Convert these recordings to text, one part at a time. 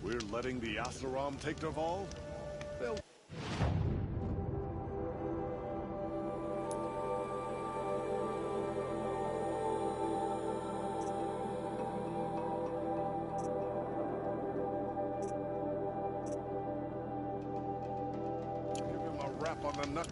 We're letting the Asaram take Derval? They'll... Give him a rap on the nut.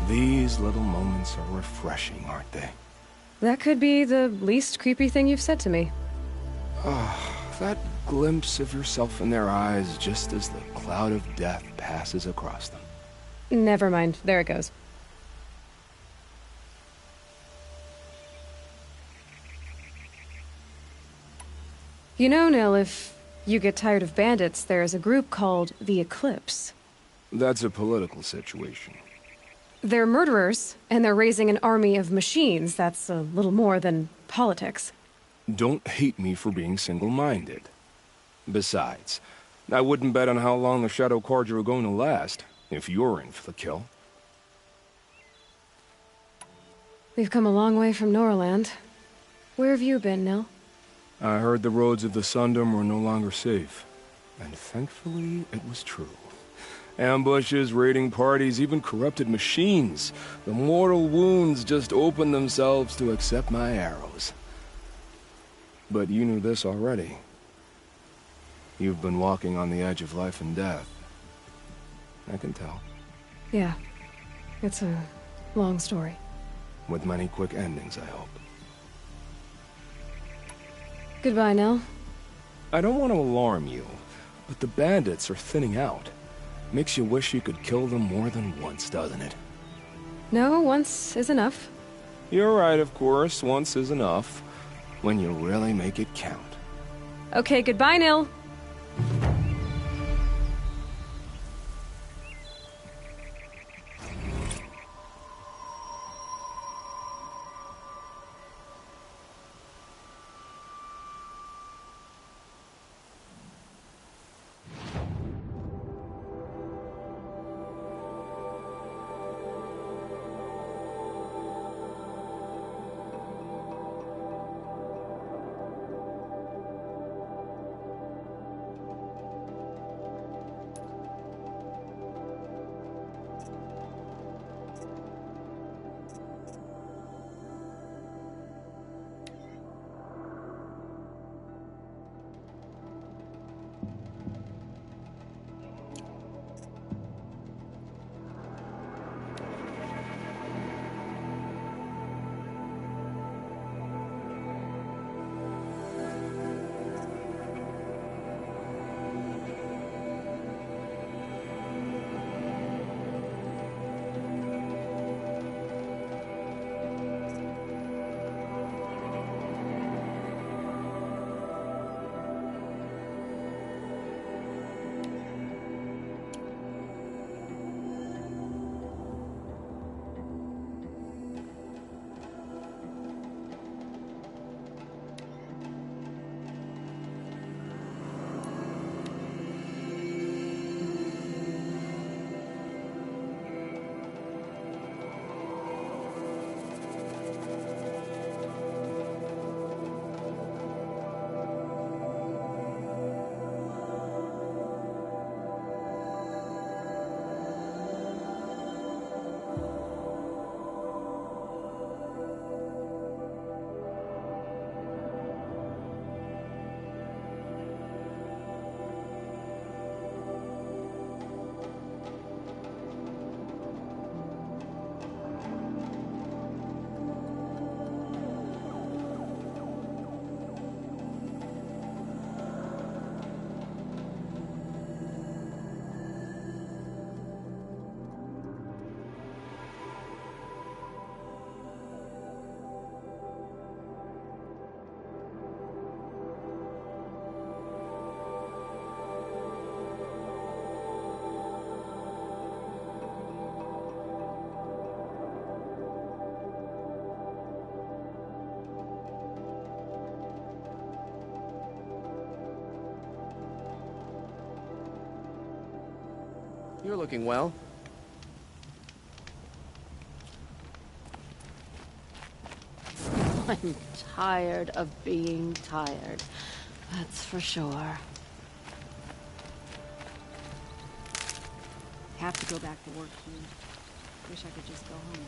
These little moments are refreshing, aren't they? That could be the least creepy thing you've said to me. That glimpse of yourself in their eyes just as the cloud of death passes across them. Never mind. There it goes. You know, Nil, if you get tired of bandits, there's a group called the Eclipse. That's a political situation. They're murderers, and they're raising an army of machines. That's a little more than politics. Don't hate me for being single-minded. Besides, I wouldn't bet on how long the Shadow Cards are going to last, if you're in for the kill. We've come a long way from Norland. Where have you been, Nil? I heard the roads of the Sundom were no longer safe. And thankfully, it was true. Ambushes, raiding parties, even corrupted machines. The mortal wounds just opened themselves to accept my arrows. But you knew this already. You've been walking on the edge of life and death. I can tell. Yeah. It's a long story. With many quick endings, I hope. Goodbye, Nil. I don't want to alarm you, but the bandits are thinning out. Makes you wish you could kill them more than once, doesn't it? No, once is enough. You're right, of course. Once is enough. When you really make it count. Okay, goodbye, Nil. You're looking well. I'm tired of being tired. That's for sure. Have to go back to work soon. Wish I could just go home.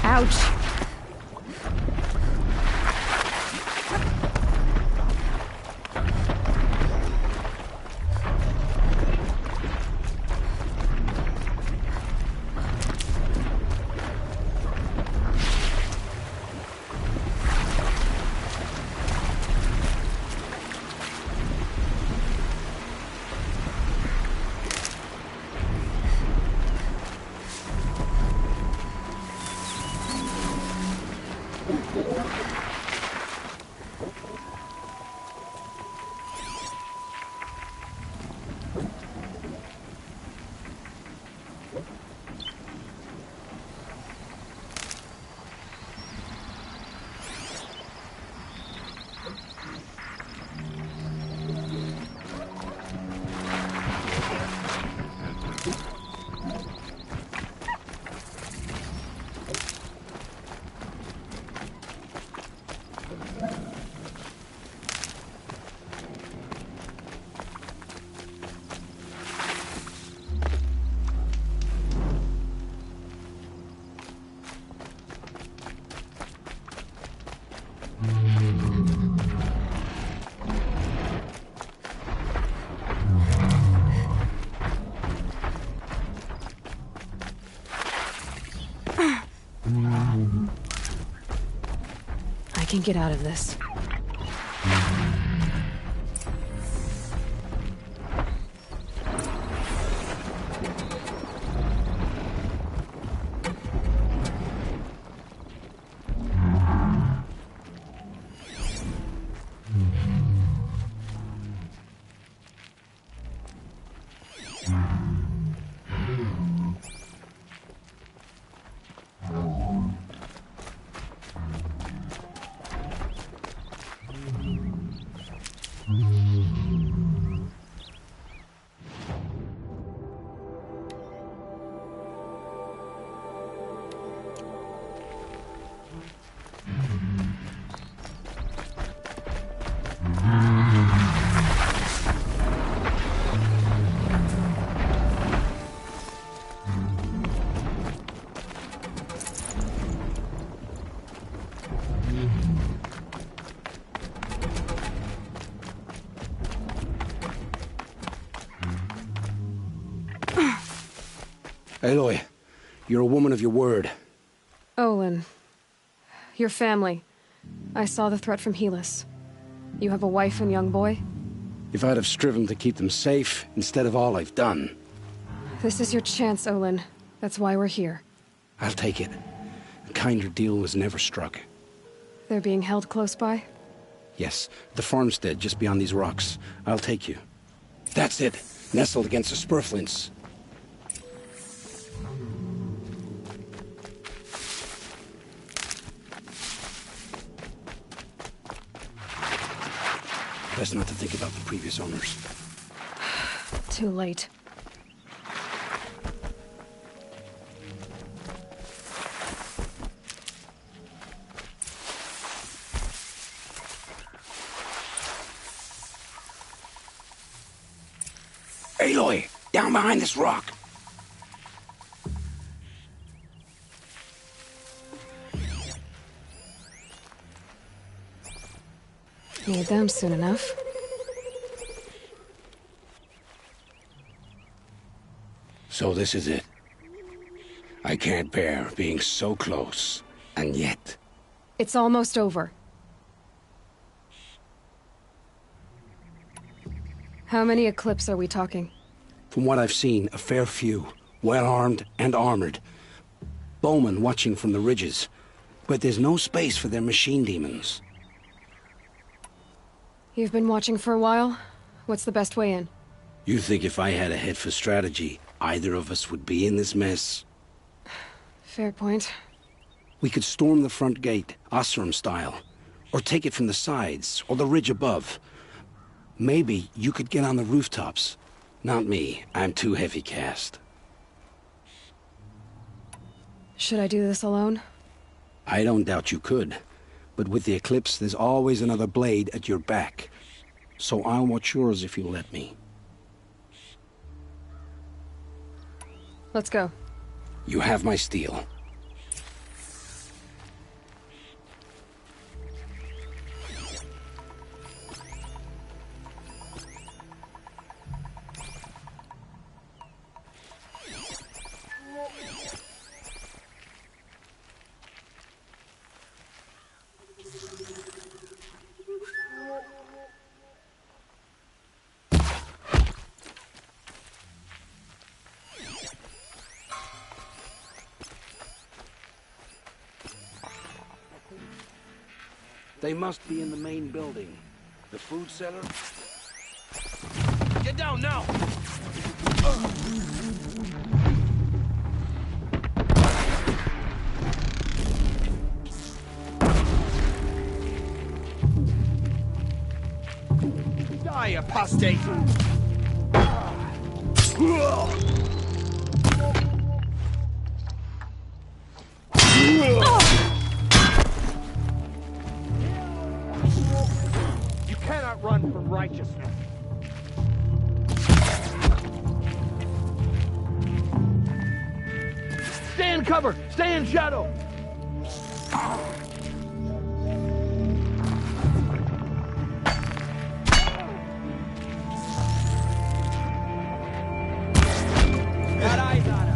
Ouch. I can get out of this. Aloy, you're a woman of your word. Olin. Your family. I saw the threat from Helis. You have a wife and young boy? If I'd have striven to keep them safe, instead of all I've done. This is your chance, Olin. That's why we're here. I'll take it. A kinder deal was never struck. They're being held close by? Yes, the farmstead just beyond these rocks. I'll take you. That's it, nestled against the spurflints. Best not to think about the previous owners. Too late. Aloy, down behind this rock. Need them soon enough. So this is it. I can't bear being so close, and yet... It's almost over. How many Eclipse are we talking? From what I've seen, a fair few. Well-armed and armored. Bowmen watching from the ridges. But there's no space for their machine demons. You've been watching for a while? What's the best way in? You think if I had a head for strategy, either of us would be in this mess? Fair point. We could storm the front gate, Osram style. Or take it from the sides, or the ridge above. Maybe you could get on the rooftops. Not me. I'm too heavy cast. Should I do this alone? I don't doubt you could. But with the Eclipse, there's always another blade at your back. So I'll watch yours if you'll let me. Let's go. You have my steel. They must be in the main building. The food cellar? Get down now! Die, apostate! You cannot run from righteousness. Stay in cover! Stay in shadow! Got eyes on him.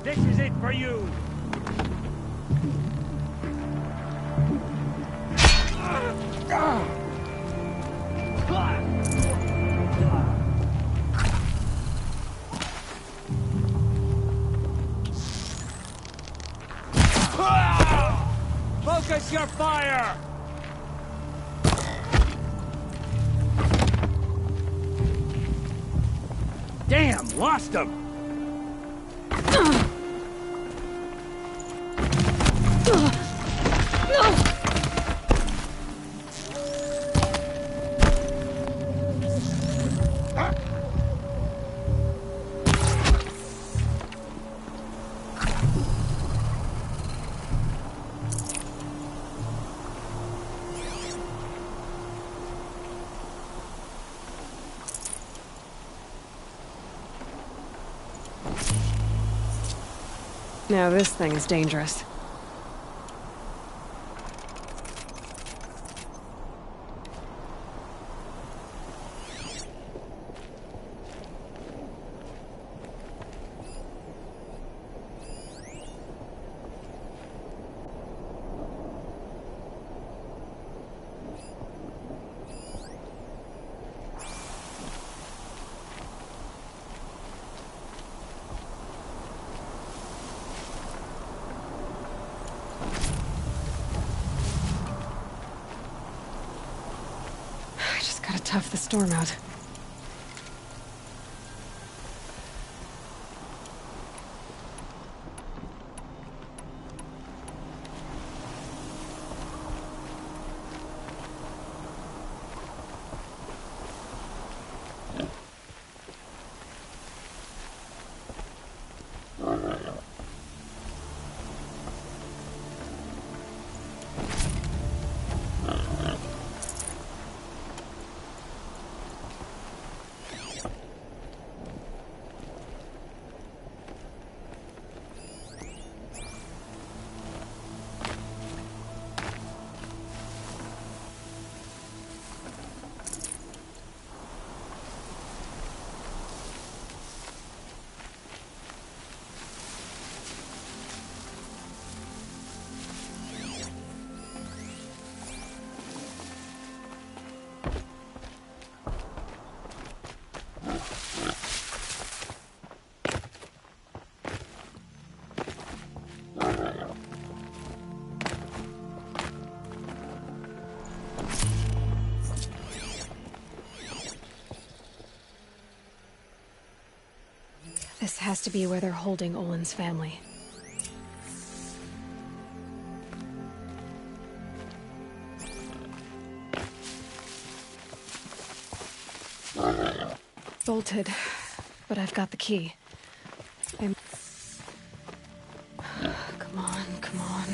This is it for you. Focus your fire! Damn, lost him! Now this thing is dangerous. Gotta tough the storm out. This has to be where they're holding Olin's family. Bolted, but I've got the key. Come on, come on.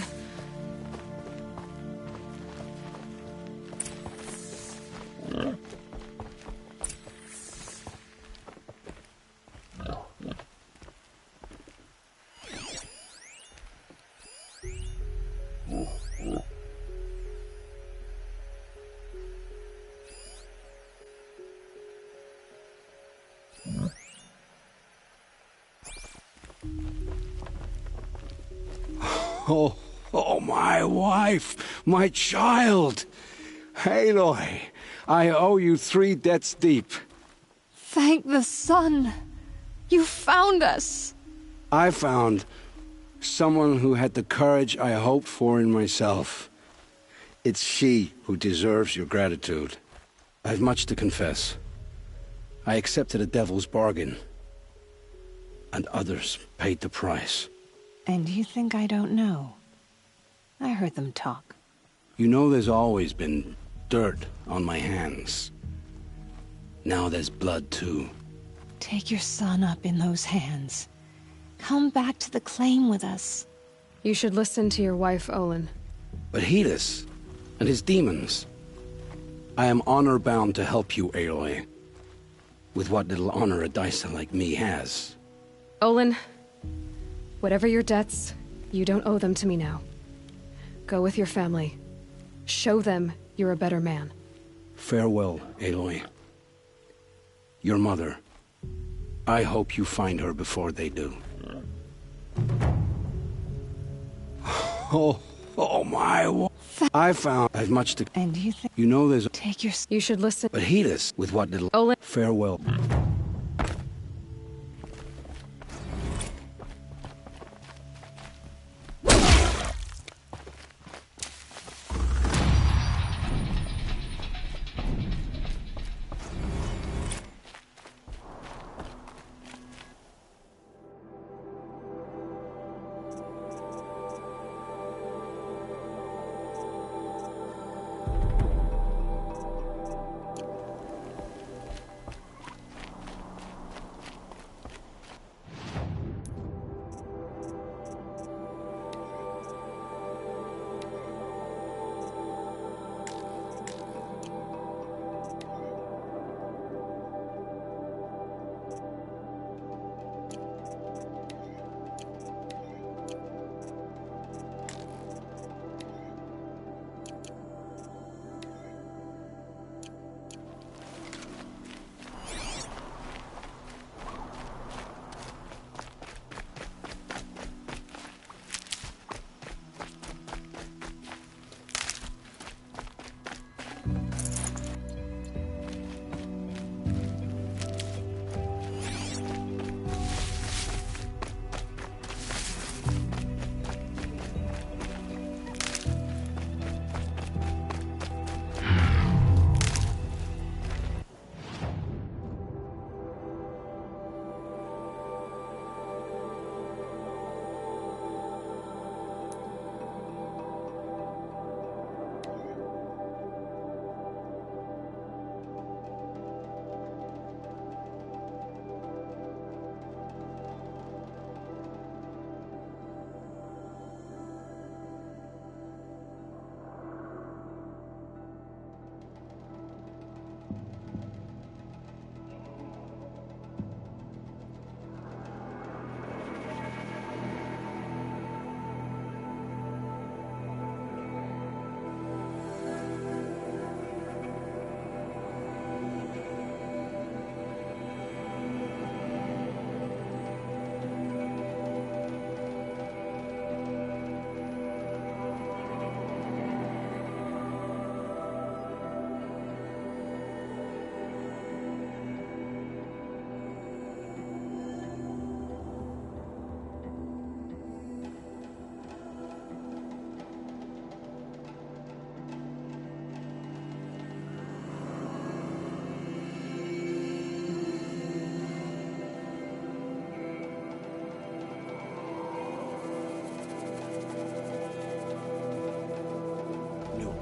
Oh, my wife, my child. Aloy, I owe you 3 debts deep. Thank the sun! You found us! I found someone who had the courage I hoped for in myself. It's she who deserves your gratitude. I've much to confess. I accepted a devil's bargain, and others paid the price. And you think I don't know? I heard them talk. You know there's always been dirt on my hands. Now there's blood too. Take your son up in those hands. Come back to the claim with us. You should listen to your wife, Olin. But Helis and his demons. I am honor-bound to help you, Aloy. With what little honor a Dysa like me has. Olin, whatever your debts, you don't owe them to me now. Go with your family. Show them you're a better man. Farewell, Aloy. Your mother. I hope you find her before they do. Oh my... I found I've much to... And you think... You know there's... Take your... You should listen. But Helis, with what little... Olin. Farewell.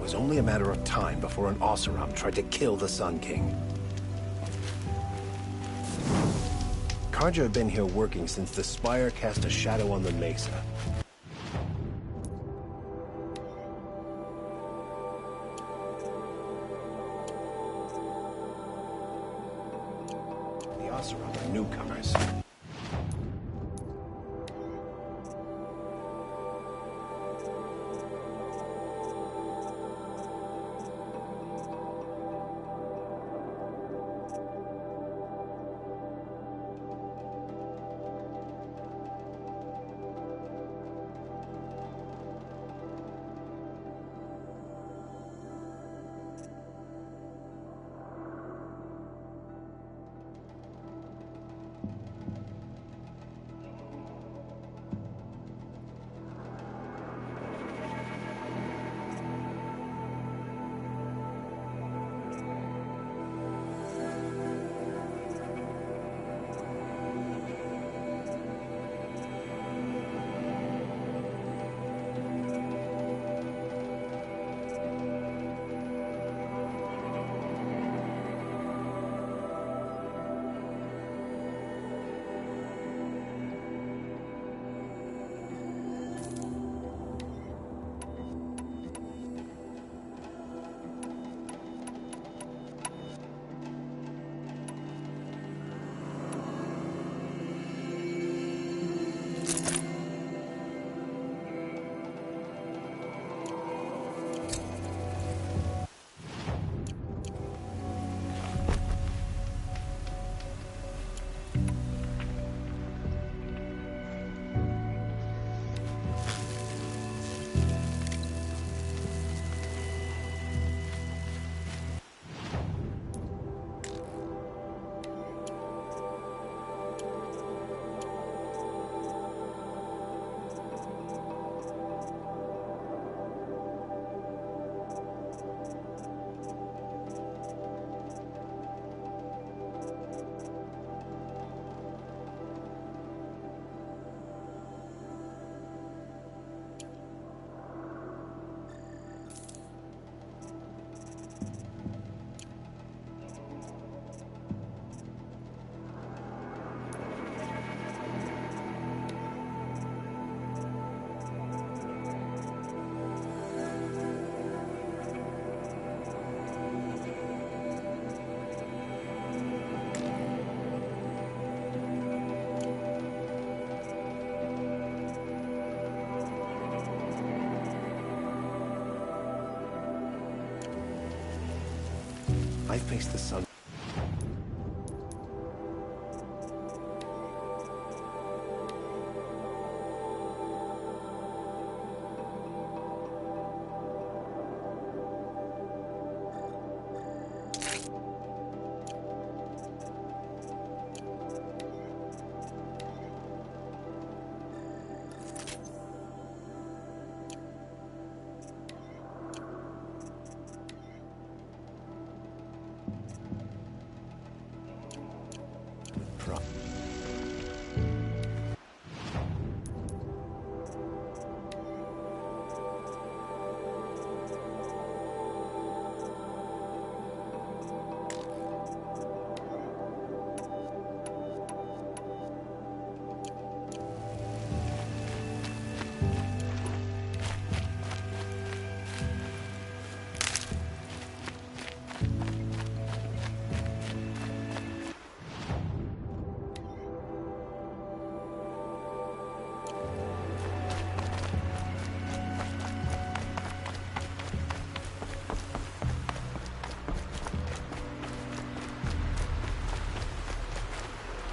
was only a matter of time before an Oseram tried to kill the Sun King. Karja had been here working since the Spire cast a shadow on the Mesa. The Oseram are newcomers. I faced the sun.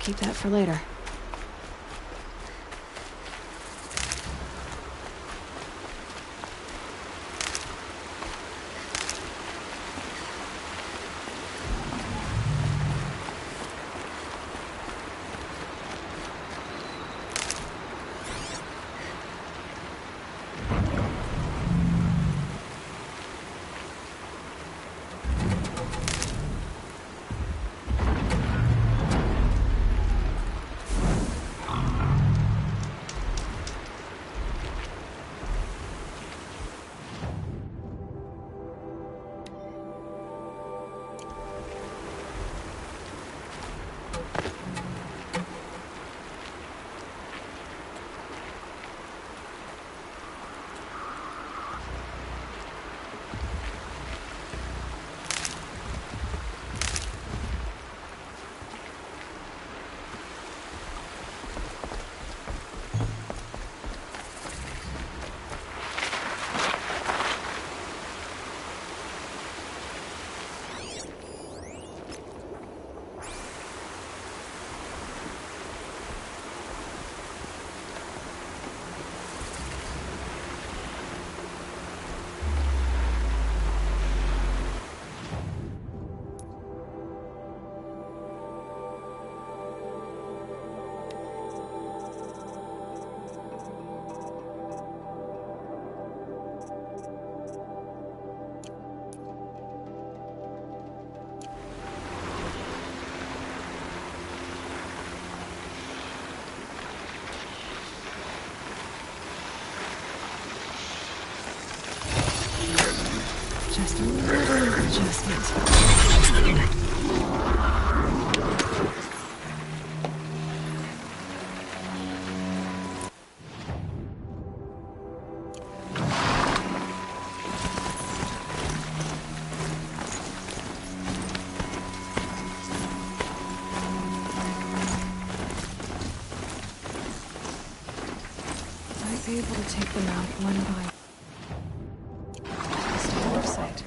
Keep that for later. little adjustment. Might be able to take them out one by one. Stay out of sight.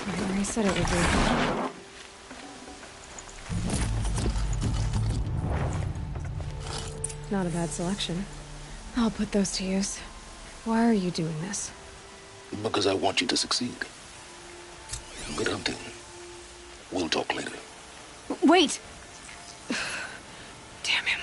Right where he said it would be. Not a bad selection. I'll put those to use. Why are you doing this? Because I want you to succeed. Good hunting. We'll talk later. Wait! Damn him.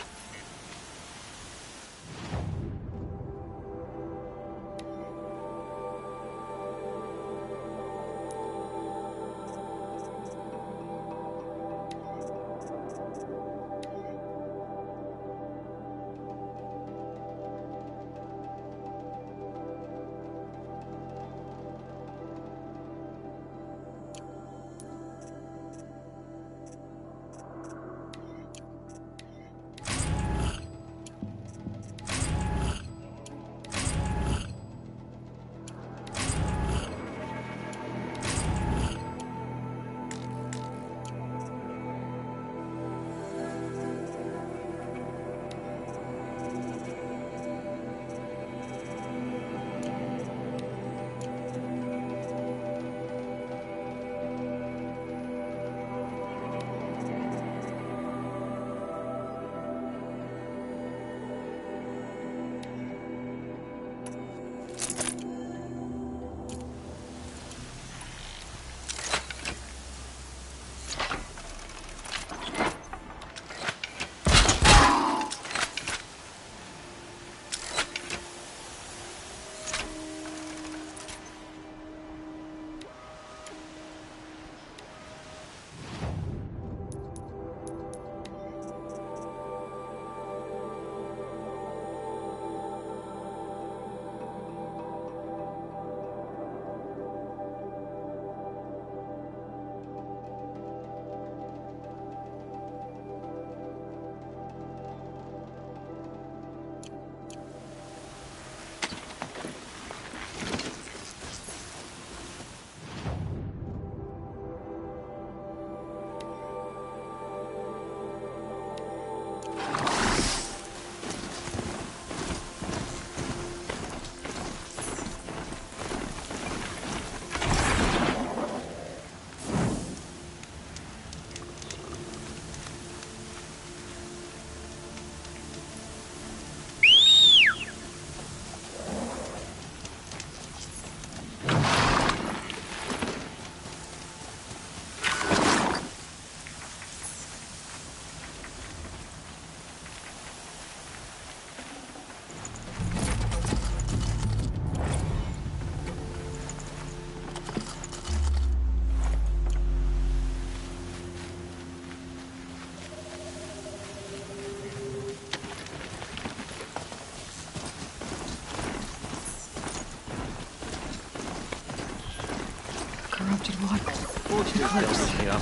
Corrupted water. Fortunately, definitely up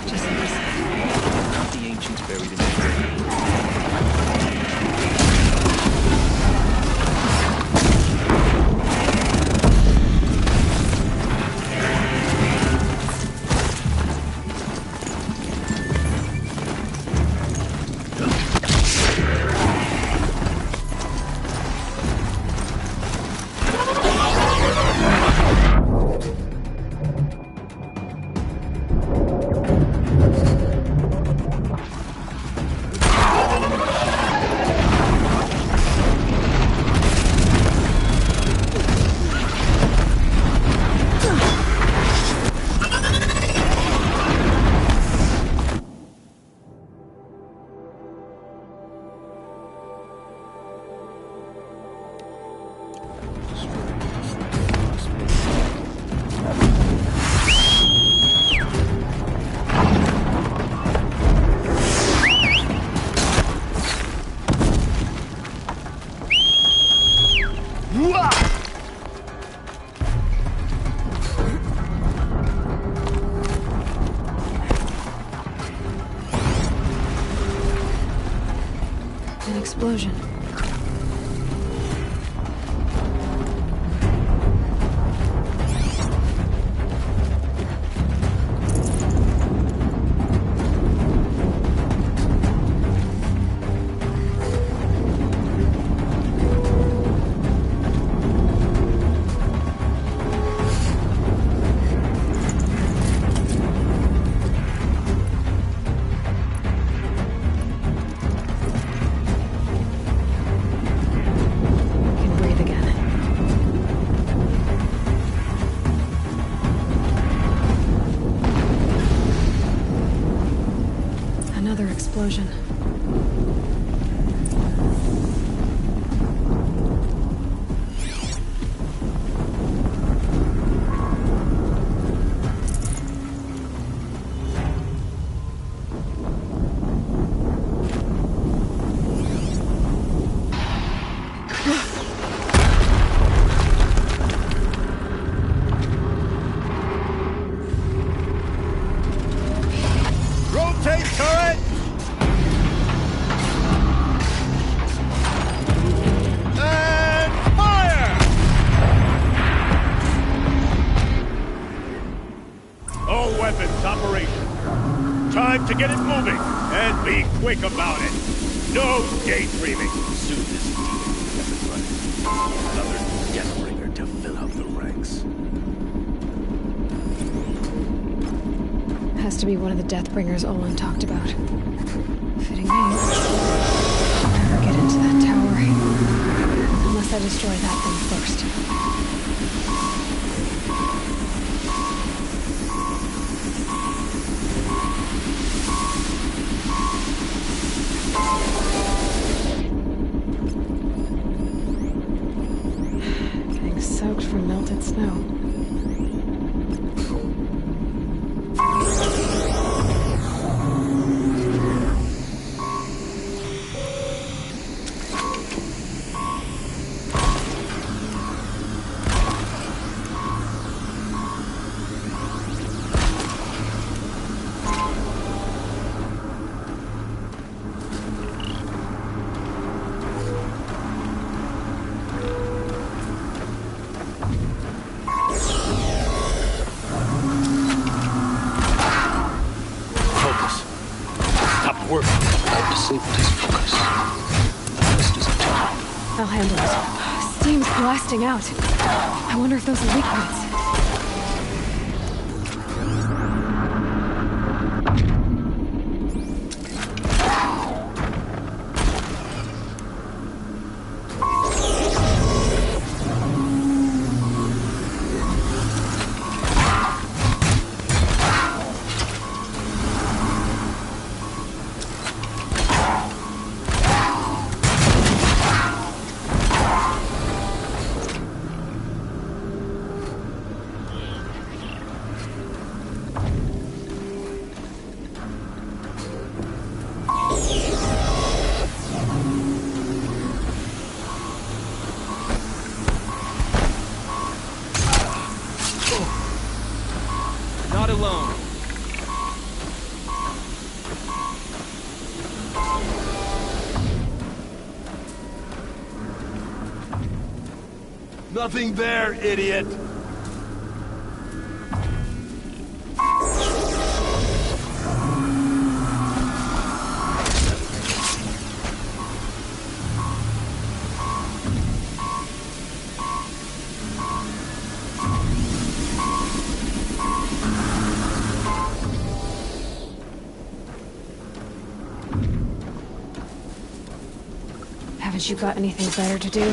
the ancients buried in the explosion. Rotate turret! And fire! All weapons operational. Time to get it moving, and be quick about it. No daydreaming. Soon this demon will get us running. Another Deathbringer to fill out the ranks. Has to be one of the Deathbringers Olin talked about. Fitting name. Never get into that tower. Unless I destroy that thing first. Getting soaked from melted snow. Disabled his focus. The rest is time. I'll handle it. Steam's blasting out. I wonder if those are leak points. Not alone. Nothing there, idiot! Haven't you got anything better to do?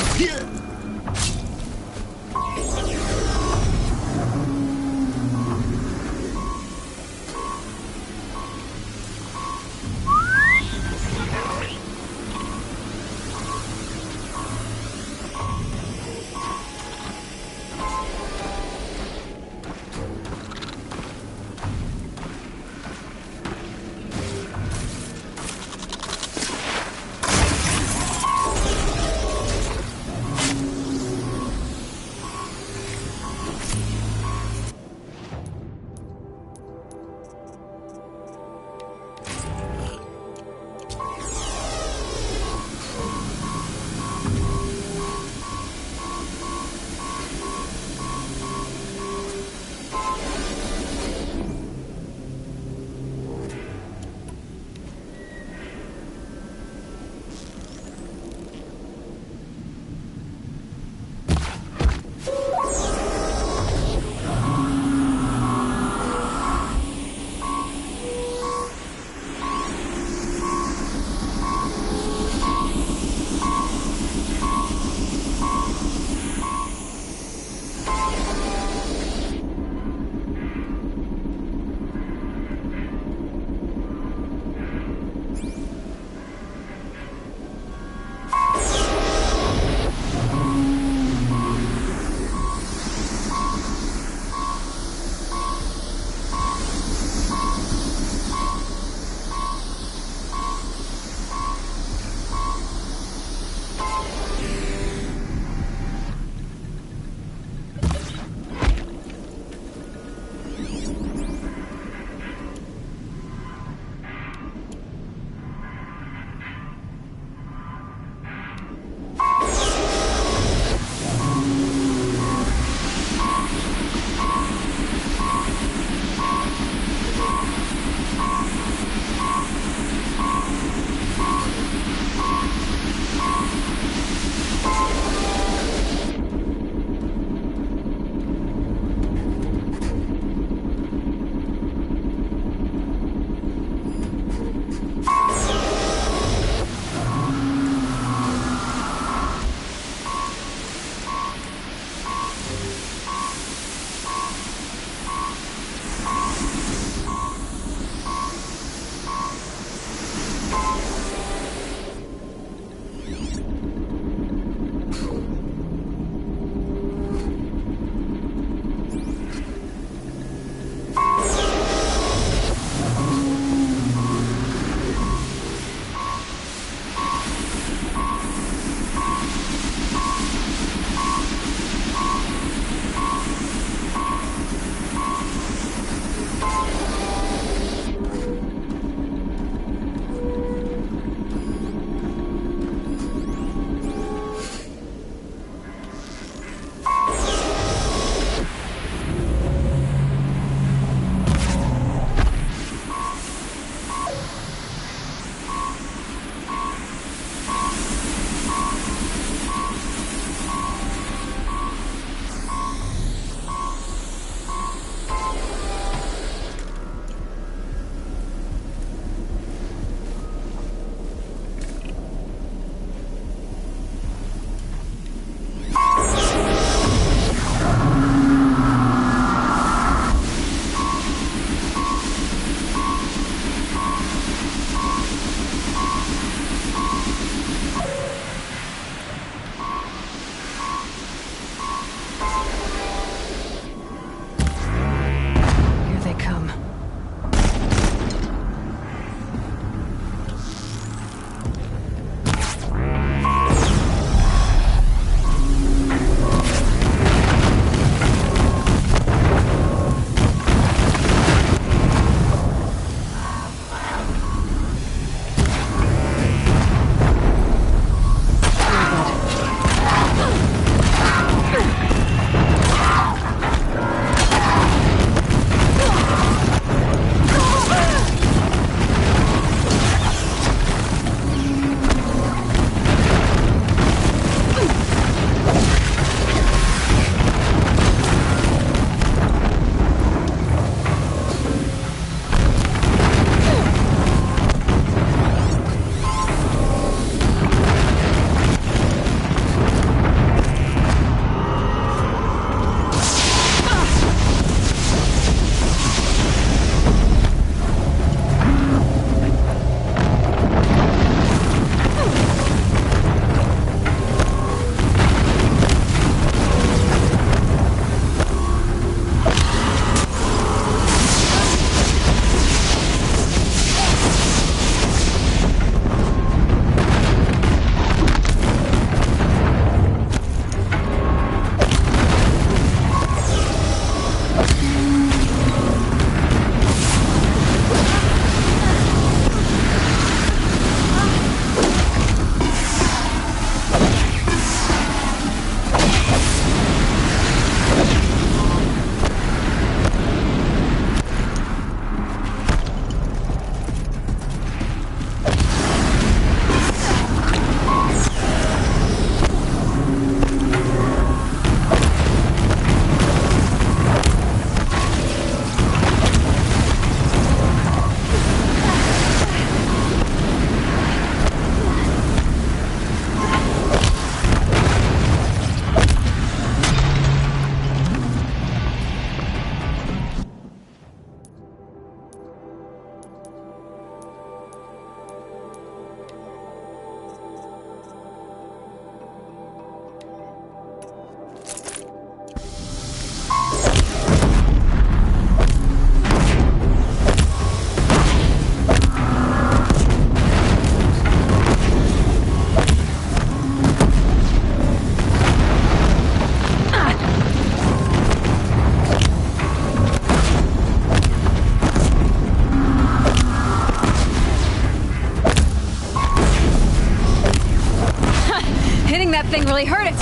really hurt it.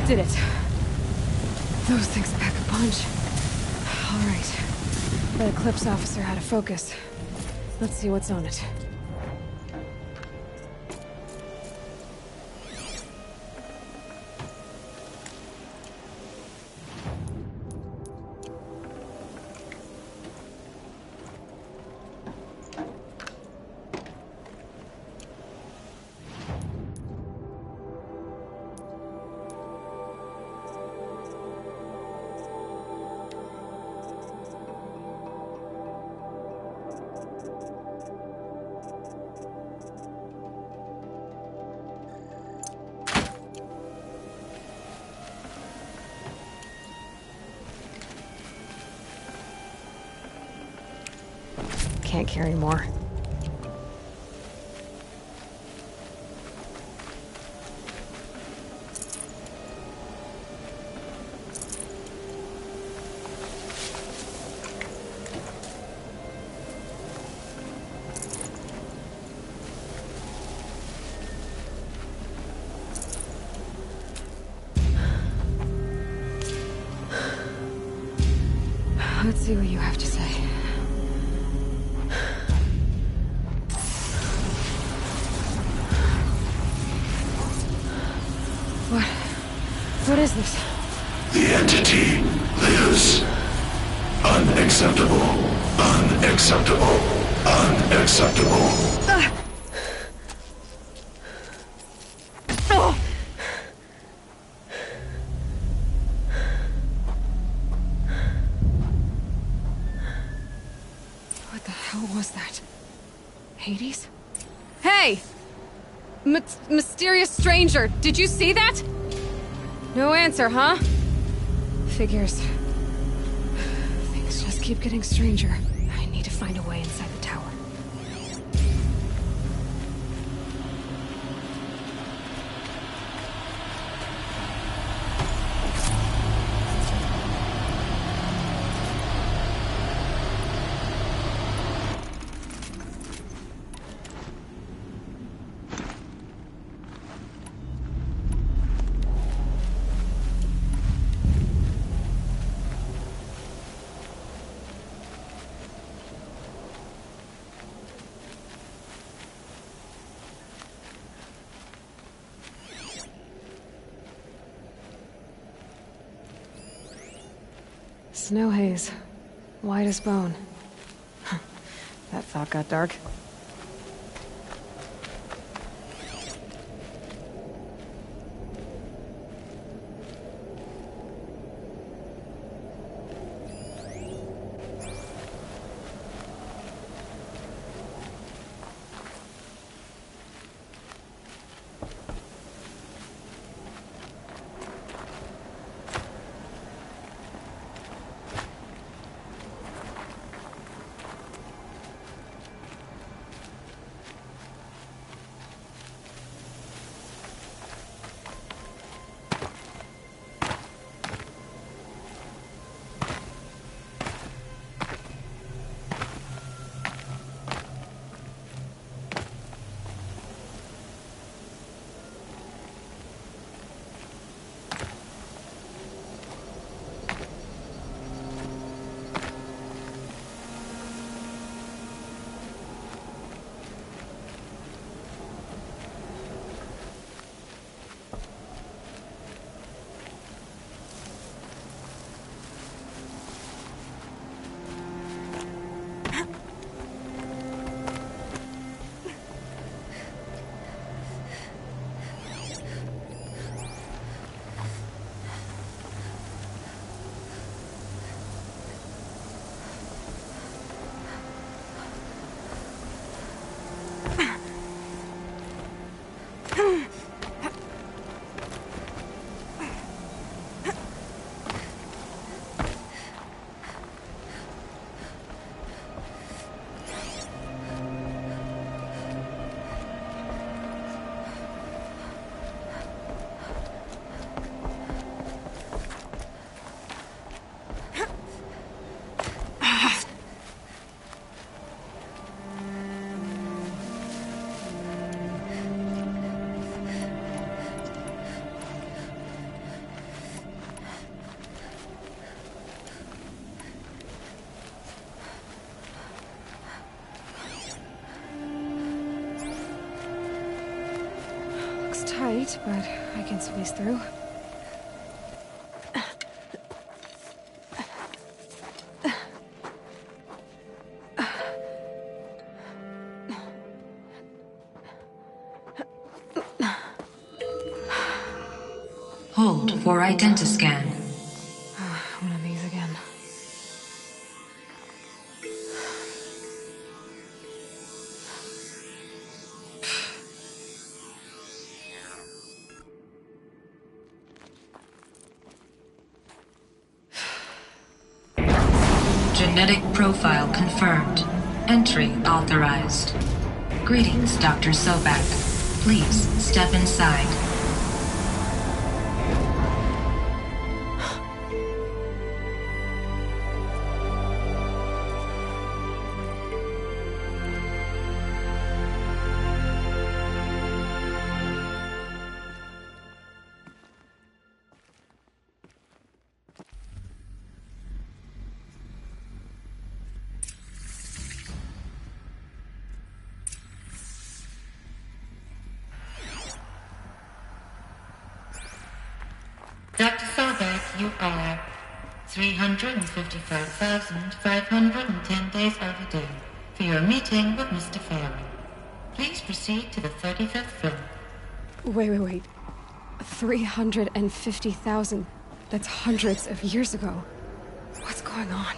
Did it. Those things pack a punch. All right. The Eclipse officer had a focus. Let's see what's on it. Can't carry more. Let's see what you have to say. What is this? The entity lives. Unacceptable. Unacceptable. Unacceptable. What the hell was that? Hades? Hey! Mysterious stranger, did you see that? No answer, huh? Figures. Things just keep getting stranger. I need to find a way inside the tower. Snow haze. White as bone. That thought got dark. bit, but I can squeeze through. Hold for identiscan. One of these again. Genetic profile confirmed. Entry authorized. Greetings, Dr. Sobak. Please step inside. Dr. Sobek, you are 355,510 days overdue for your meeting with Mr. Farrell. Please proceed to the 35th floor. Wait. 350,000. That's hundreds of years ago. What's going on?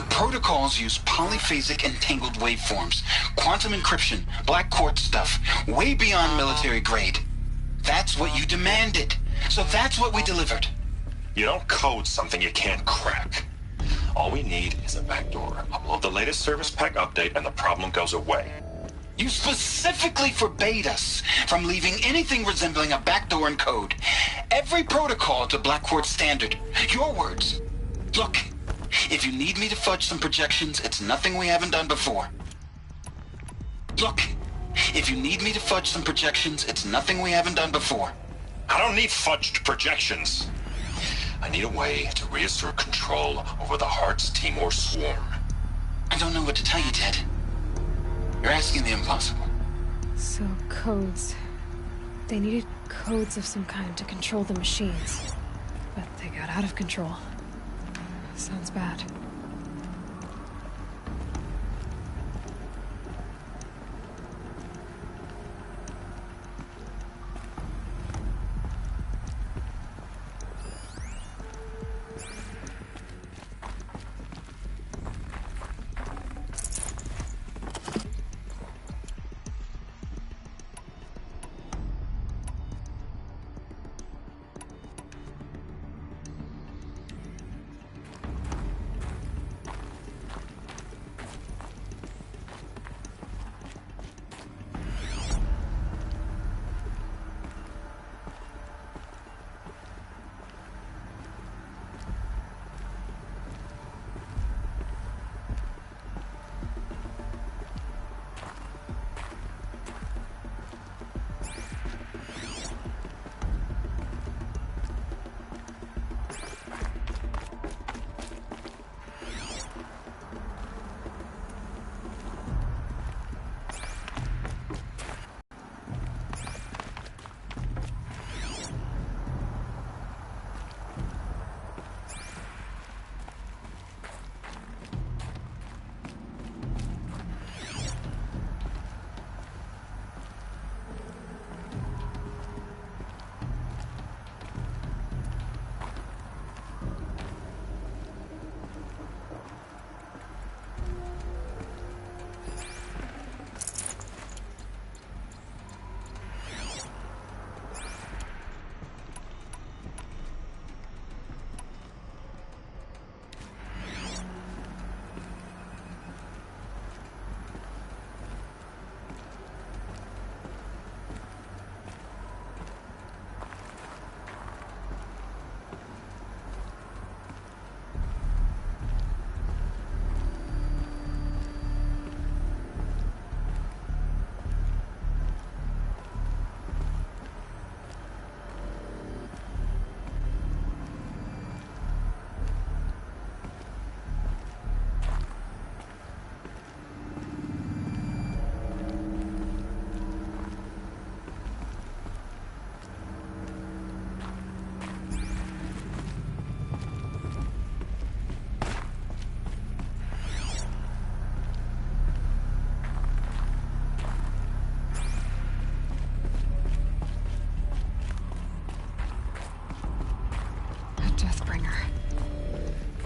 Protocols use polyphasic entangled waveforms, quantum encryption, black quartz stuff, way beyond military grade. That's what you demanded, so that's what we delivered. You don't code something you can't crack. All we need is a backdoor. Upload the latest service pack update and the problem goes away. You specifically forbade us from leaving anything resembling a backdoor in code. Every protocol to black quartz standard. Your words. Look. If you need me to fudge some projections, it's nothing we haven't done before. Look, if you need me to fudge some projections, it's nothing we haven't done before. I don't need fudged projections. I need a way to reassert control over the Heart's Timor swarm. I don't know what to tell you, Ted. You're asking the impossible. So, codes. They needed codes of some kind to control the machines. But they got out of control. Sounds bad.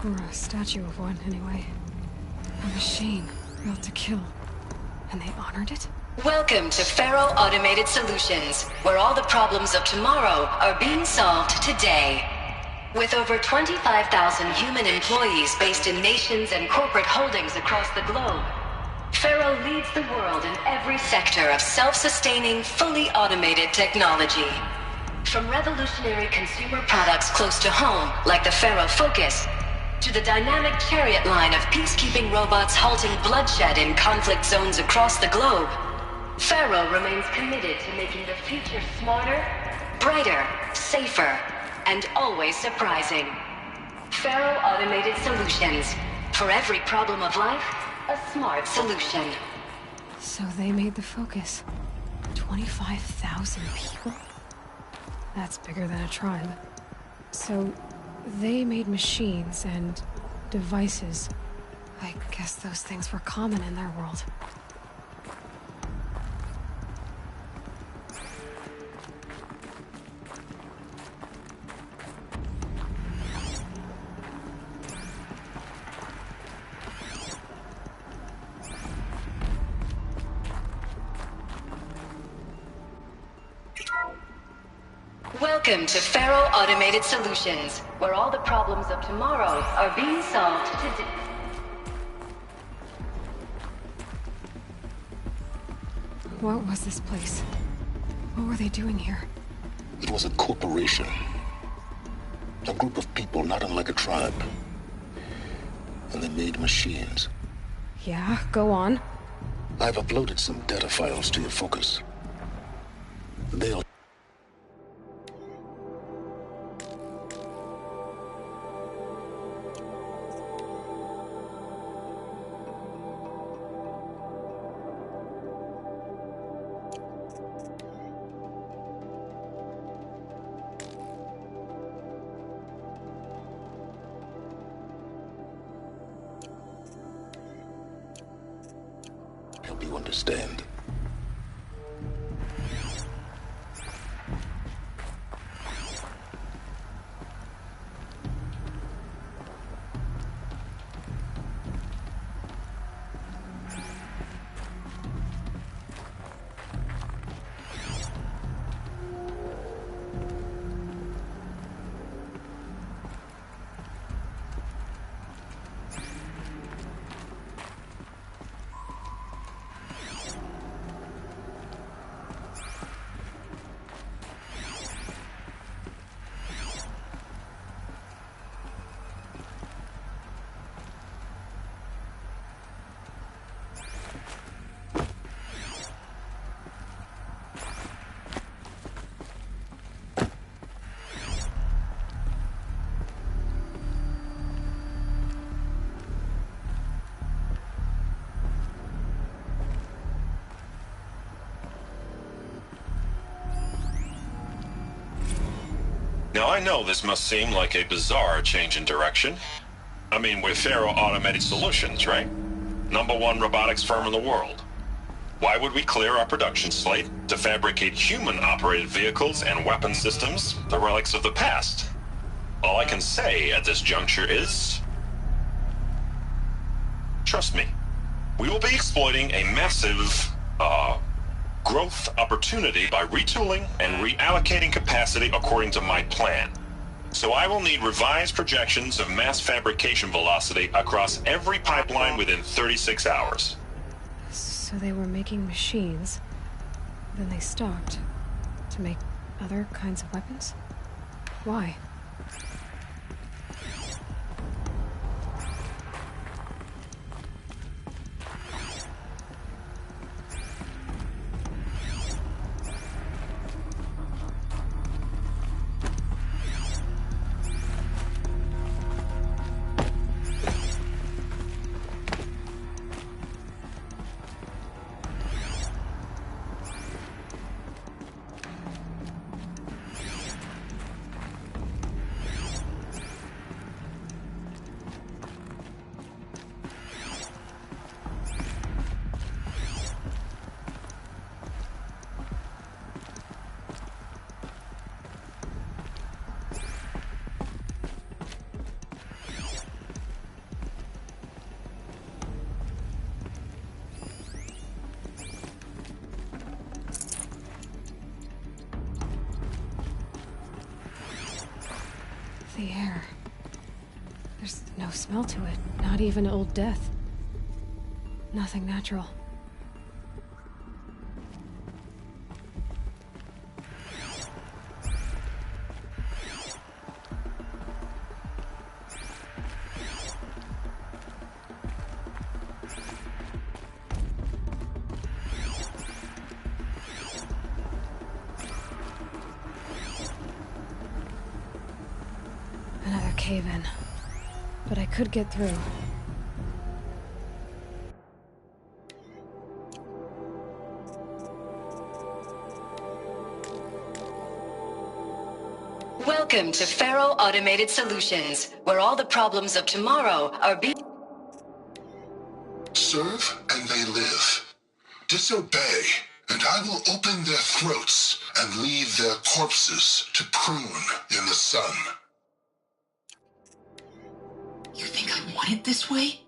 Or a statue of one, anyway. A machine built to kill. And they honored it? Welcome to Faro Automated Solutions, where all the problems of tomorrow are being solved today. With over 25,000 human employees based in nations and corporate holdings across the globe, Faro leads the world in every sector of self-sustaining, fully automated technology. From revolutionary consumer products close to home, like the Faro Focus, to the dynamic chariot line of peacekeeping robots halting bloodshed in conflict zones across the globe, Faro remains committed to making the future smarter, brighter, safer, and always surprising. Faro Automated Solutions. For every problem of life, a smart solution. So they made the Focus. 25,000 people? That's bigger than a tribe. So they made machines and devices. I guess those things were common in their world. Welcome to Faro Automated Solutions, where all the problems of tomorrow are being solved today. What was this place? What were they doing here? It was a corporation. A group of people not unlike a tribe. And they made machines. Yeah, go on. I've uploaded some data files to your Focus. They'll help you understand. Now, I know this must seem like a bizarre change in direction. I mean, we're Faro Automated Solutions, right? #1 robotics firm in the world. Why would we clear our production slate to fabricate human-operated vehicles and weapon systems, the relics of the past? All I can say at this juncture is... trust me, we will be exploiting a massive, growth opportunity by retooling and reallocating capacity according to my plan. So I will need revised projections of mass fabrication velocity across every pipeline within 36 hours. So they were making machines, then they stopped to make other kinds of weapons? Why? The air. There's no smell to it. Not even old death. Nothing natural. Another cave-in. But I could get through. Welcome to Faro Automated Solutions, where all the problems of tomorrow are being... Serve and they live. Disobey, and I will open their throats and leave their corpses to prune in the sun. You think I want it this way?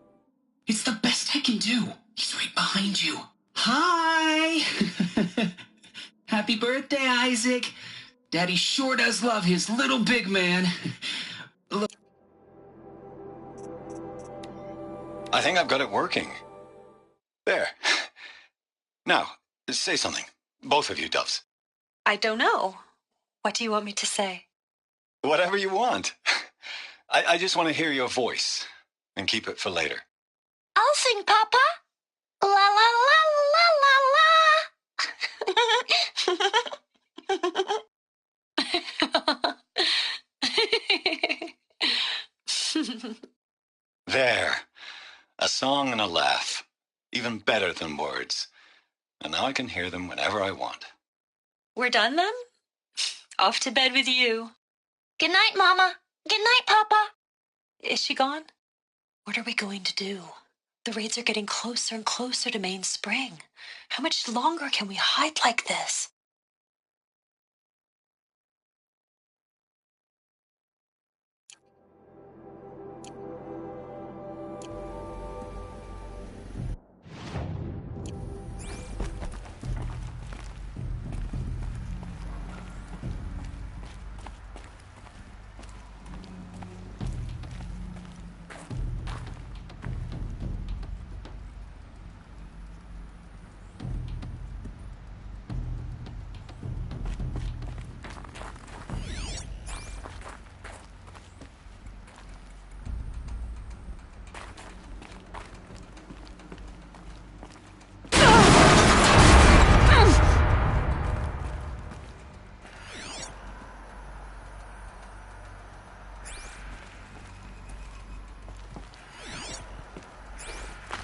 It's the best I can do. He's right behind you. Hi! Happy birthday, Isaac. Daddy sure does love his little big man. I think I've got it working. There. Now, say something. Both of you, Doves. I don't know. What do you want me to say? Whatever you want. I just want to hear your voice. And keep it for later. I'll sing, Papa. La la la la la la. There. A song and a laugh. Even better than words. And now I can hear them whenever I want. We're done then? Off to bed with you. Good night, Mama. Good night, Papa. Is she gone? What are we going to do? The raids are getting closer and closer to Main Spring. How much longer can we hide like this?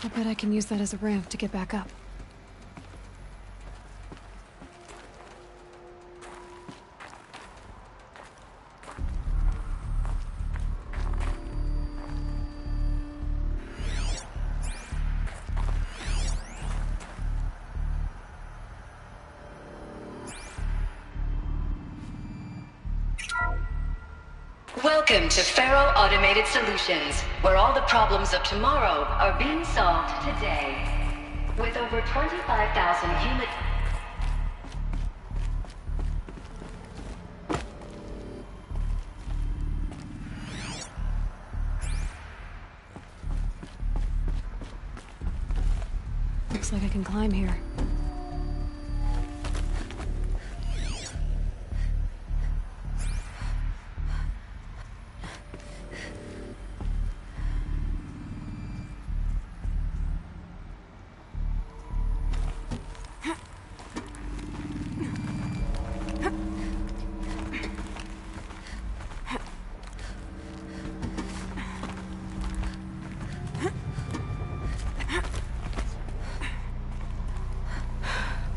I bet I can use that as a ramp to get back up. Welcome to Faro Automated Solutions, where all the problems of tomorrow are being solved today. With over 25,000 human... Looks like I can climb here.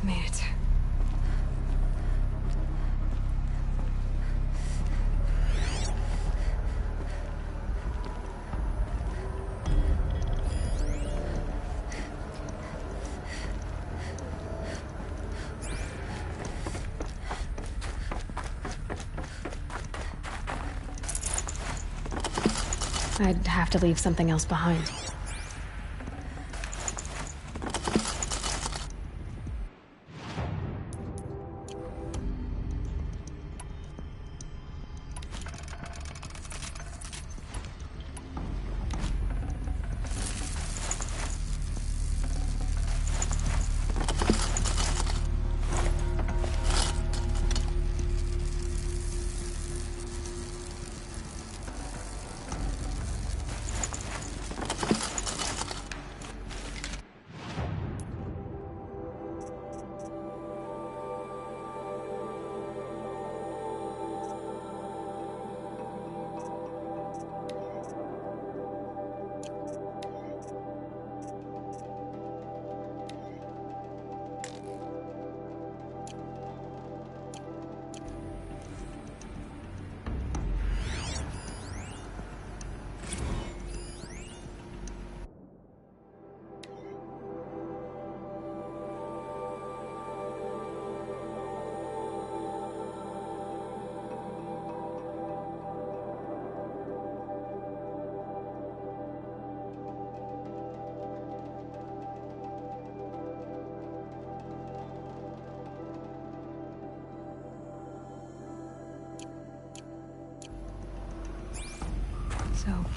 Made it. I'd have to leave something else behind.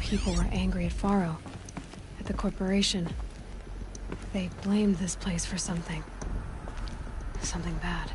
people were angry at Faro, at the corporation. They blamed this place for something. Something bad.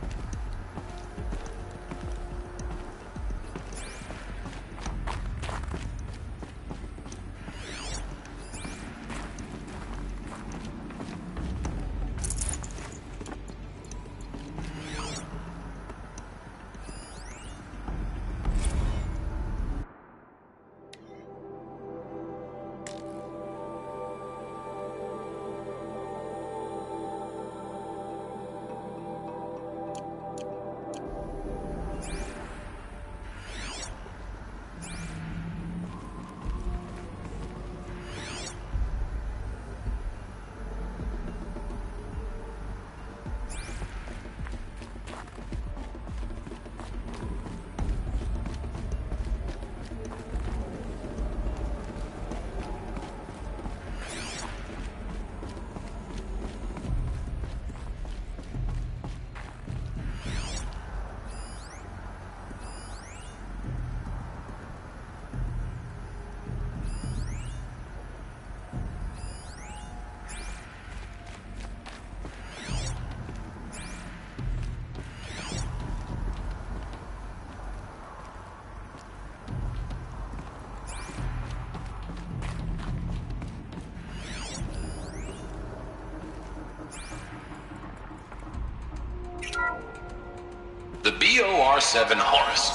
The BOR-7 Horus.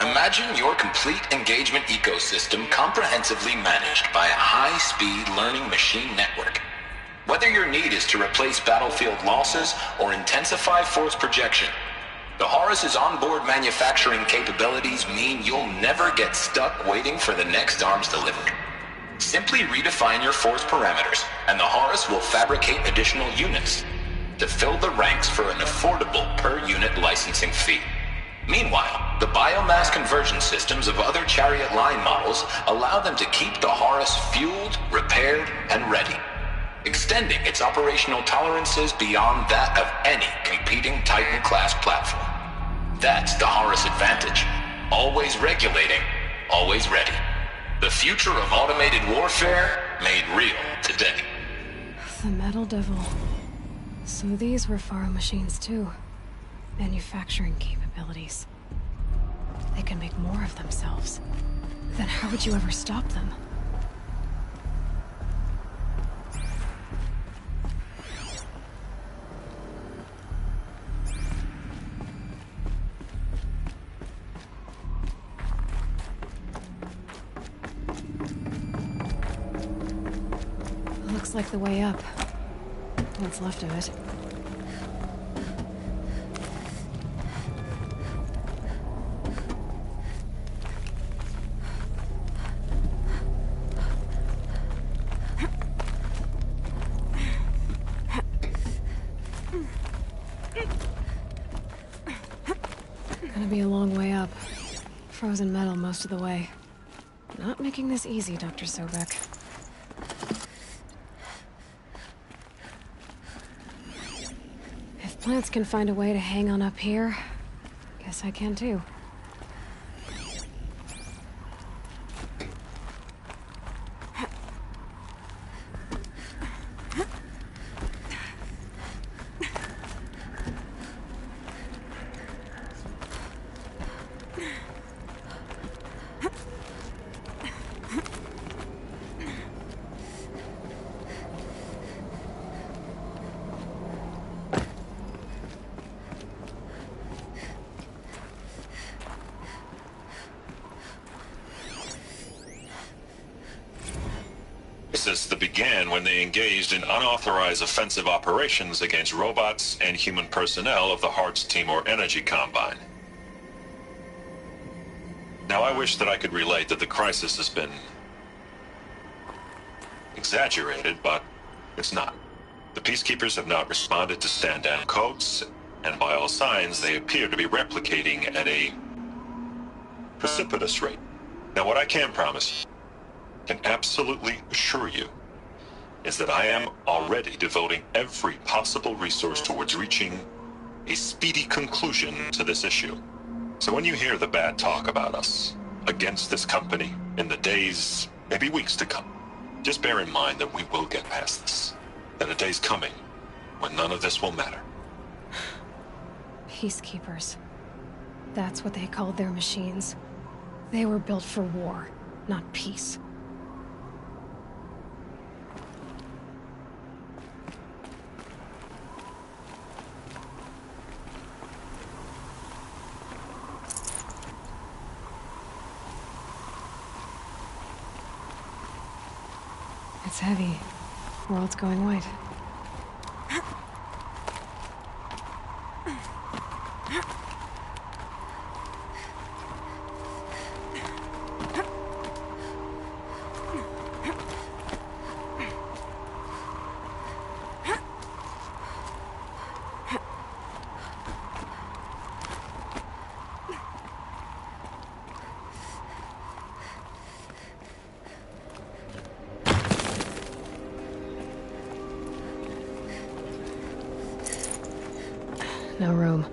Imagine your complete engagement ecosystem comprehensively managed by a high-speed learning machine network. Whether your need is to replace battlefield losses or intensify force projection, the Horus's onboard manufacturing capabilities mean you'll never get stuck waiting for the next arms delivered. Simply redefine your force parameters, and the Horus will fabricate additional units to fill the ranks for an affordable per-unit licensing fee. Meanwhile, the biomass conversion systems of other Chariot line models allow them to keep the Horus fueled, repaired, and ready, extending its operational tolerances beyond that of any competing Titan-class platform. That's the Horus advantage. Always regulating, always ready. The future of automated warfare made real today. The Metal Devil. So these were Faro machines too. Manufacturing capabilities. They can make more of themselves. Then how would you ever stop them? Looks like the way up. What's left of it. Gonna be a long way up. Frozen metal most of the way. Not making this easy, Dr. Sobek. If plants can find a way to hang on up here, guess I can too. That began when they engaged in unauthorized offensive operations against robots and human personnel of the Hearts Timor Energy Combine. Now, I wish that I could relate that the crisis has been exaggerated, but it's not. The Peacekeepers have not responded to stand-down codes, and by all signs, they appear to be replicating at a precipitous rate. Now, what I can promise, can absolutely assure you, is that I am already devoting every possible resource towards reaching a speedy conclusion to this issue. So when you hear the bad talk about us against this company in the days maybe weeks to come. Just bear in mind that we will get past this. That a day's coming when none of this will matter. Peacekeepers. That's what they called their machines. They were built for war, not peace. It's heavy. World's going white. No room.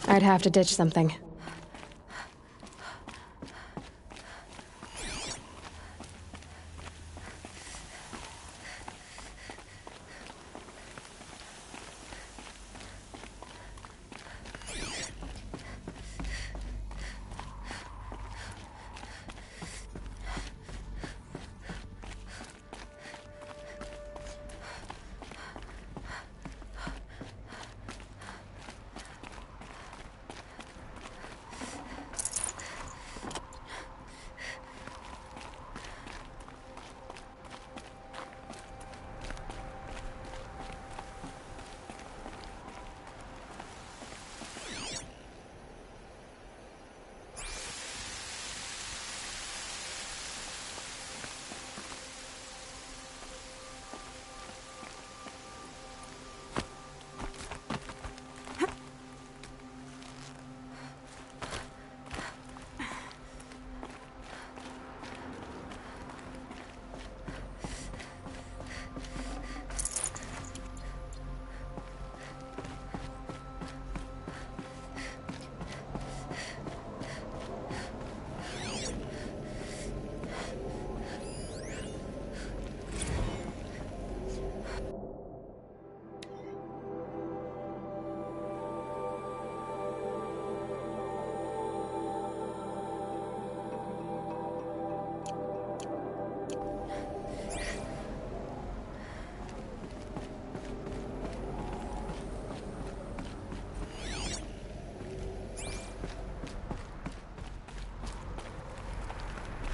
I'd have to ditch something.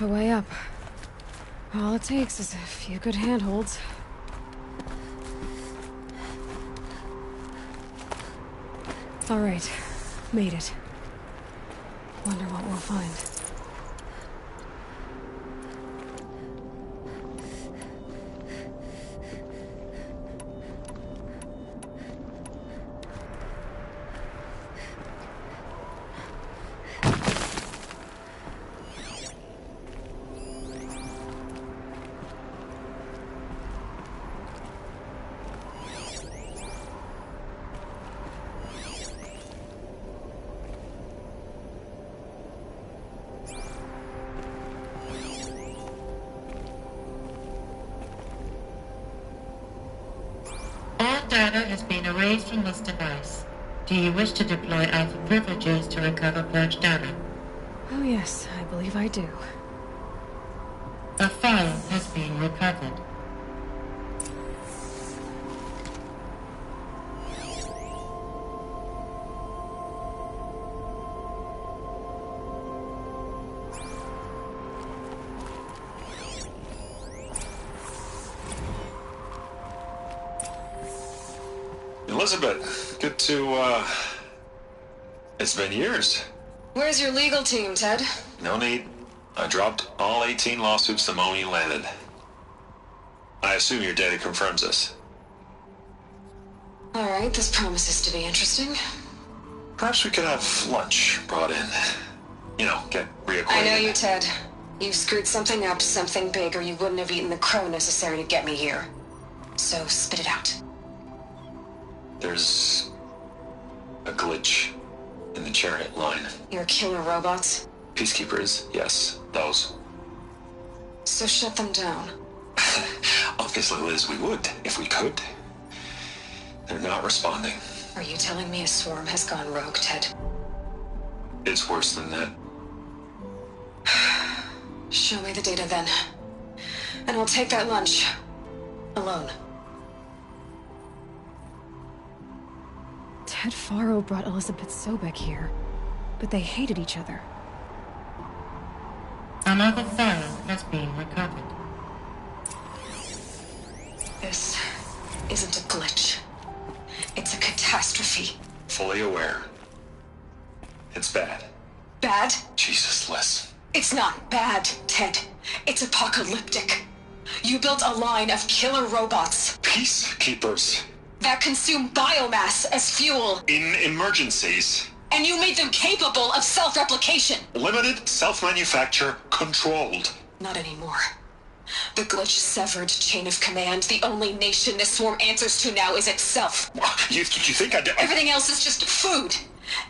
A way up. All it takes is a few good handholds. All right, made it. Wonder what we'll find. data has been erased from this device. Do you wish to deploy Alpha privileges to recover purged data? Oh yes, I believe I do. A file has been recovered. Elizabeth, good to, it's been years. Where's your legal team, Ted? No need. I dropped all 18 lawsuits the moment you landed. I assume your data confirms this. Alright, this promises to be interesting. Perhaps we could have lunch brought in. You know, get reacquainted. I know you, Ted. You screwed something up, something big, or you wouldn't have eaten the crow necessary to get me here. So, spit it out. There's a glitch in the chariot line. Your killer robots? Peacekeepers, yes, those. So shut them down. Obviously, Liz, we would, if we could. They're not responding. Are you telling me a swarm has gone rogue, Ted? It's worse than that. Show me the data then. And I'll take that lunch. Alone. Ted Faro brought Elizabeth Sobek here, but they hated each other. Another file has been recovered. This isn't a glitch. It's a catastrophe. Fully aware. It's bad. Bad? Jesus, Liz. It's not bad, Ted. It's apocalyptic. You built a line of killer robots. Peacekeepers. That consume biomass as fuel. In emergencies. And you made them capable of self-replication. Limited, self-manufacture, controlled. Not anymore. The glitch severed chain of command. The only nation this swarm answers to now is itself. You think I did? Everything else is just food.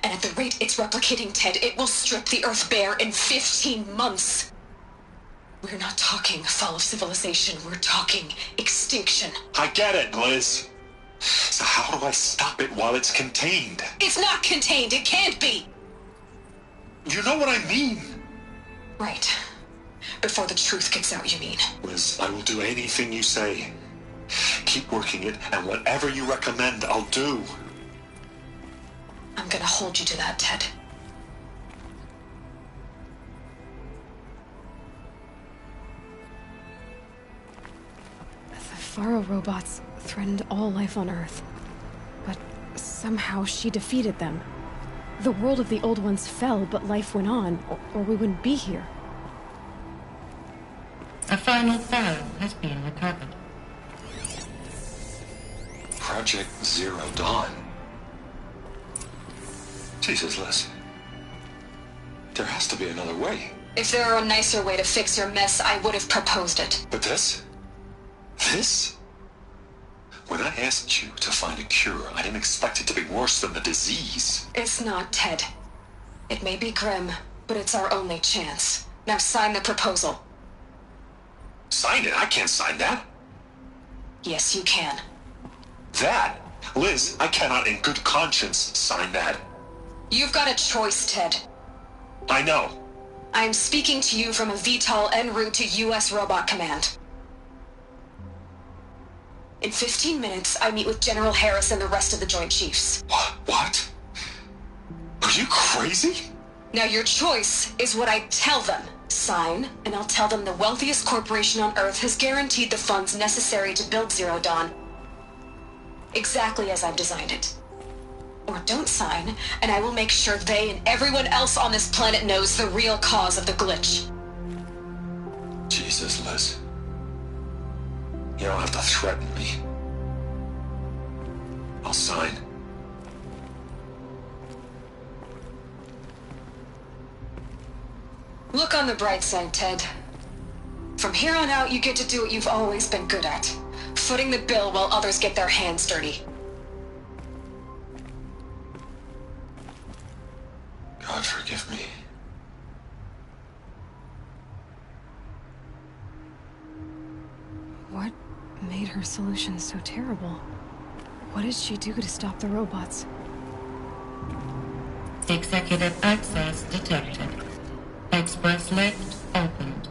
And at the rate it's replicating, Ted, it will strip the Earth bare in 15 months. We're not talking fall of civilization. We're talking extinction. I get it, Liz. So how do I stop it while it's contained? It's not contained. It can't be. You know what I mean. Right. Before the truth gets out, you mean? Liz, I will do anything you say. Keep working it, and whatever you recommend, I'll do. I'm gonna hold you to that, Ted. The Faro robots threatened all life on Earth. But somehow she defeated them. The world of the Old Ones fell, but life went on, or we wouldn't be here. A final file has been recovered. Project Zero Dawn. Jesus, Liz. There has to be another way. If there were a nicer way to fix your mess, I would have proposed it. But this? This? When I asked you to find a cure, I didn't expect it to be worse than the disease. It's not, Ted. It may be grim, but it's our only chance. Now sign the proposal. Sign it? I can't sign that. Yes, you can. That? Liz, I cannot in good conscience sign that. You've got a choice, Ted. I know. I am speaking to you from a VTOL en route to U.S. Robot Command. In 15 minutes, I meet with General Harris and the rest of the Joint Chiefs. What? Are you crazy? Now your choice is what I tell them. Sign, and I'll tell them the wealthiest corporation on Earth has guaranteed the funds necessary to build Zero Dawn. Exactly as I've designed it. Or don't sign, and I will make sure they and everyone else on this planet knows the real cause of the glitch. Jesus, Liz. You don't have to threaten me. I'll sign. Look on the bright side, Ted. From here on out, you get to do what you've always been good at. Footing the bill while others get their hands dirty. God forgive me. What made her solution so terrible? What did she do to stop the robots? Executive access detected. Express lift opened.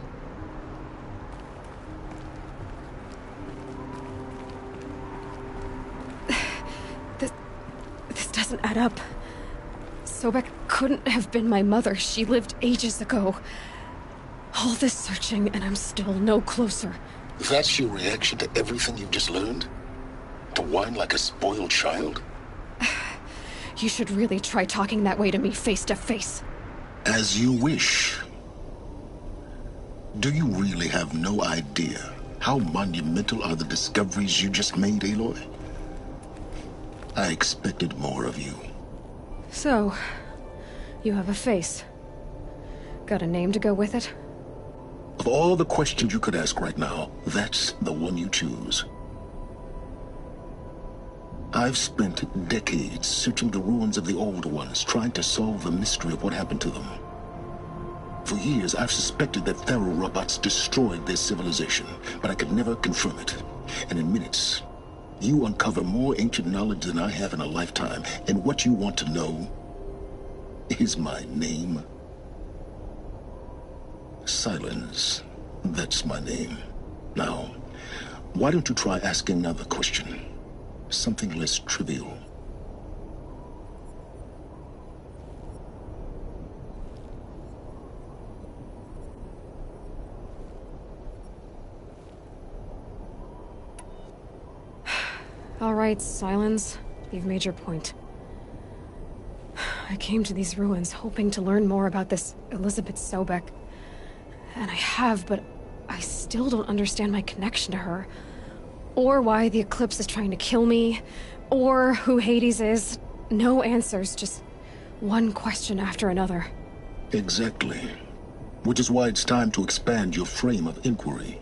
This doesn't add up. Sobek couldn't have been my mother. She lived ages ago. All this searching, and I'm still no closer. That's your reaction to everything you've just learned? To whine like a spoiled child? You should really try talking that way to me face to face. As you wish. Do you really have no idea how monumental are the discoveries you just made, Aloy? I expected more of you. So, you have a face. Got a name to go with it? Of all the questions you could ask right now, that's the one you choose. I've spent decades searching the ruins of the old ones, trying to solve the mystery of what happened to them. For years, I've suspected that Faro robots destroyed their civilization, but I could never confirm it. And in minutes, you uncover more ancient knowledge than I have in a lifetime, and what you want to know is my name. Silence. That's my name. Now, why don't you try asking another question? Something less trivial. All right, Silence. You've made your point. I came to these ruins hoping to learn more about this Elizabeth Sobek. And I have, but I still don't understand my connection to her. Or why the Eclipse is trying to kill me. Or who Hades is. No answers, just one question after another. Exactly. Which is why it's time to expand your frame of inquiry.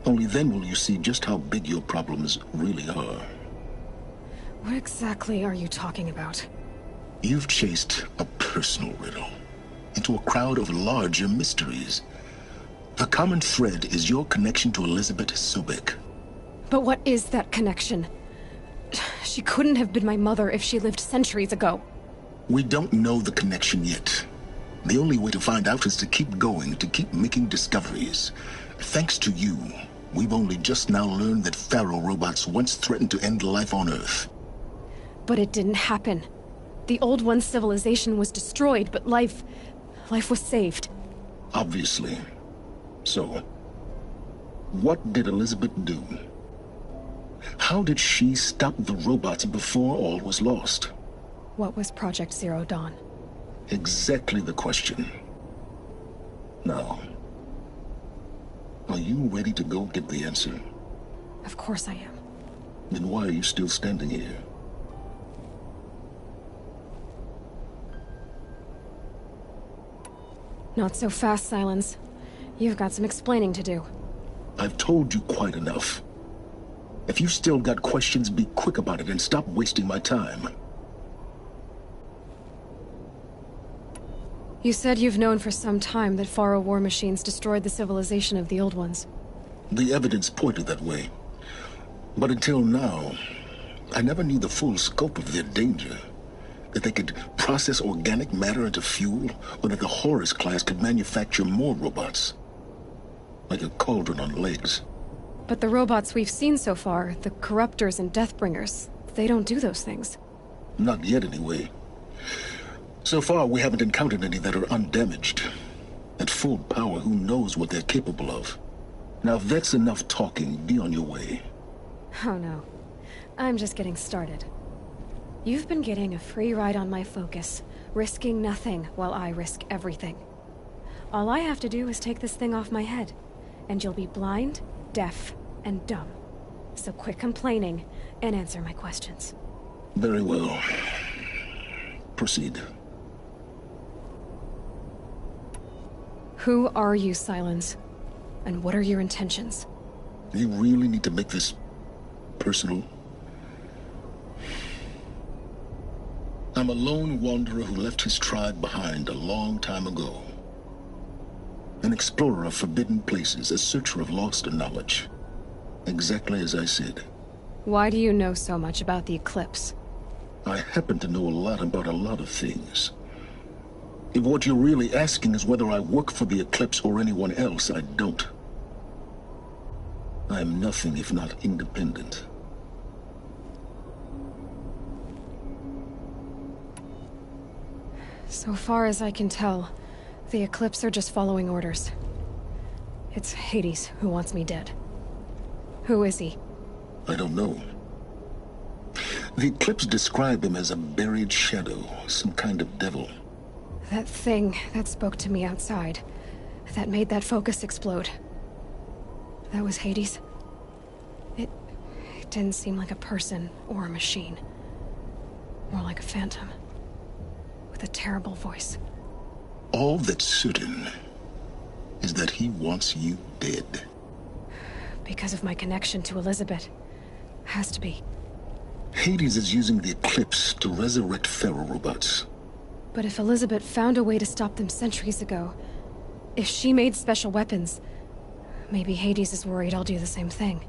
Only then will you see just how big your problems really are. What exactly are you talking about? You've chased a personal riddle into a crowd of larger mysteries. The common thread is your connection to Elizabeth Sobek. But what is that connection? She couldn't have been my mother if she lived centuries ago. We don't know the connection yet. The only way to find out is to keep going, to keep making discoveries. Thanks to you, we've only just now learned that Faro robots once threatened to end life on Earth. But it didn't happen. The Old One's civilization was destroyed, but life was saved. Obviously. So, what did Elizabeth do? How did she stop the robots before all was lost? What was Project Zero Dawn? Exactly the question. Now, are you ready to go get the answer? Of course I am. Then why are you still standing here? Not so fast, Silence. You've got some explaining to do. I've told you quite enough. If you've still got questions, be quick about it and stop wasting my time. You said you've known for some time that Faro war machines destroyed the civilization of the Old Ones. The evidence pointed that way. But until now, I never knew the full scope of their danger. That they could process organic matter into fuel, or that the Horus class could manufacture more robots. Like a cauldron on legs. But the robots we've seen so far, the Corruptors and Deathbringers, they don't do those things. Not yet, anyway. So far, we haven't encountered any that are undamaged. At full power, who knows what they're capable of? Now, if that's enough talking, be on your way. Oh no. I'm just getting started. You've been getting a free ride on my focus, risking nothing while I risk everything. All I have to do is take this thing off my head, and you'll be blind, deaf, and dumb. So quit complaining and answer my questions. Very well. Proceed. Who are you, Silence? And what are your intentions? You really need to make this personal? I'm a lone wanderer who left his tribe behind a long time ago. An explorer of forbidden places, a searcher of lost knowledge. Exactly as I said. Why do you know so much about the eclipse? I happen to know a lot about a lot of things. If what you're really asking is whether I work for the Eclipse or anyone else, I don't. I am nothing if not independent. So far as I can tell, the Eclipse are just following orders. It's Hades who wants me dead. Who is he? I don't know. The Eclipse describe him as a buried shadow, some kind of devil. That thing that spoke to me outside, that made that focus explode. That was Hades? It didn't seem like a person or a machine. More like a phantom. With a terrible voice. All that's certain is that he wants you dead. Because of my connection to Elizabeth. Has to be. Hades is using the Eclipse to resurrect ferrorobots. But if Elizabeth found a way to stop them centuries ago, if she made special weapons, maybe Hades is worried I'll do the same thing.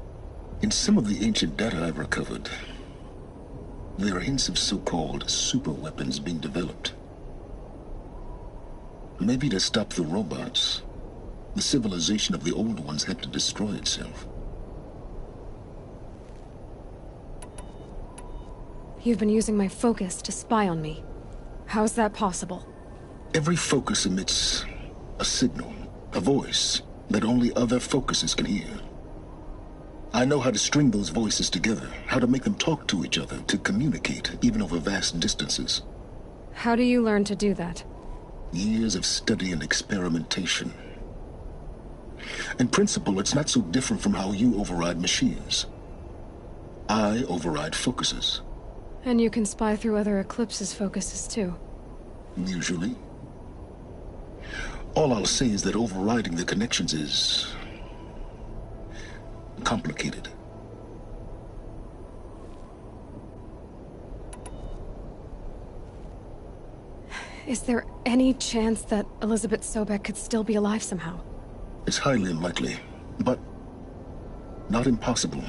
In some of the ancient data I've recovered, there are hints of so-called super weapons being developed. Maybe to stop the robots, the civilization of the old ones had to destroy itself. You've been using my focus to spy on me. How's that possible? Every focus emits a signal, a voice, that only other focuses can hear. I know how to string those voices together, how to make them talk to each other, to communicate, even over vast distances. How do you learn to do that? Years of study and experimentation. In principle, it's not so different from how you override machines. I override focuses. And you can spy through other Eclipse's focuses too. Usually. All I'll say is that overriding the connections is complicated. Is there any chance that Elizabeth Sobek could still be alive somehow? It's highly unlikely, but not impossible.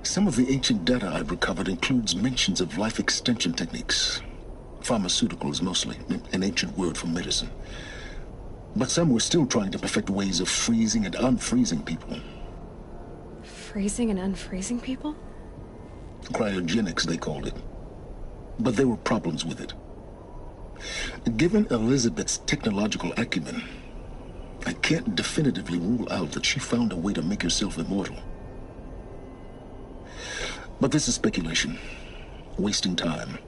Some of the ancient data I've recovered includes mentions of life extension techniques. Pharmaceuticals, mostly, an ancient word for medicine. But some were still trying to perfect ways of freezing and unfreezing people. Freezing and unfreezing people? Cryogenics, they called it. But there were problems with it. Given Elizabeth's technological acumen, I can't definitively rule out that she found a way to make herself immortal. But this is speculation. Wasting time.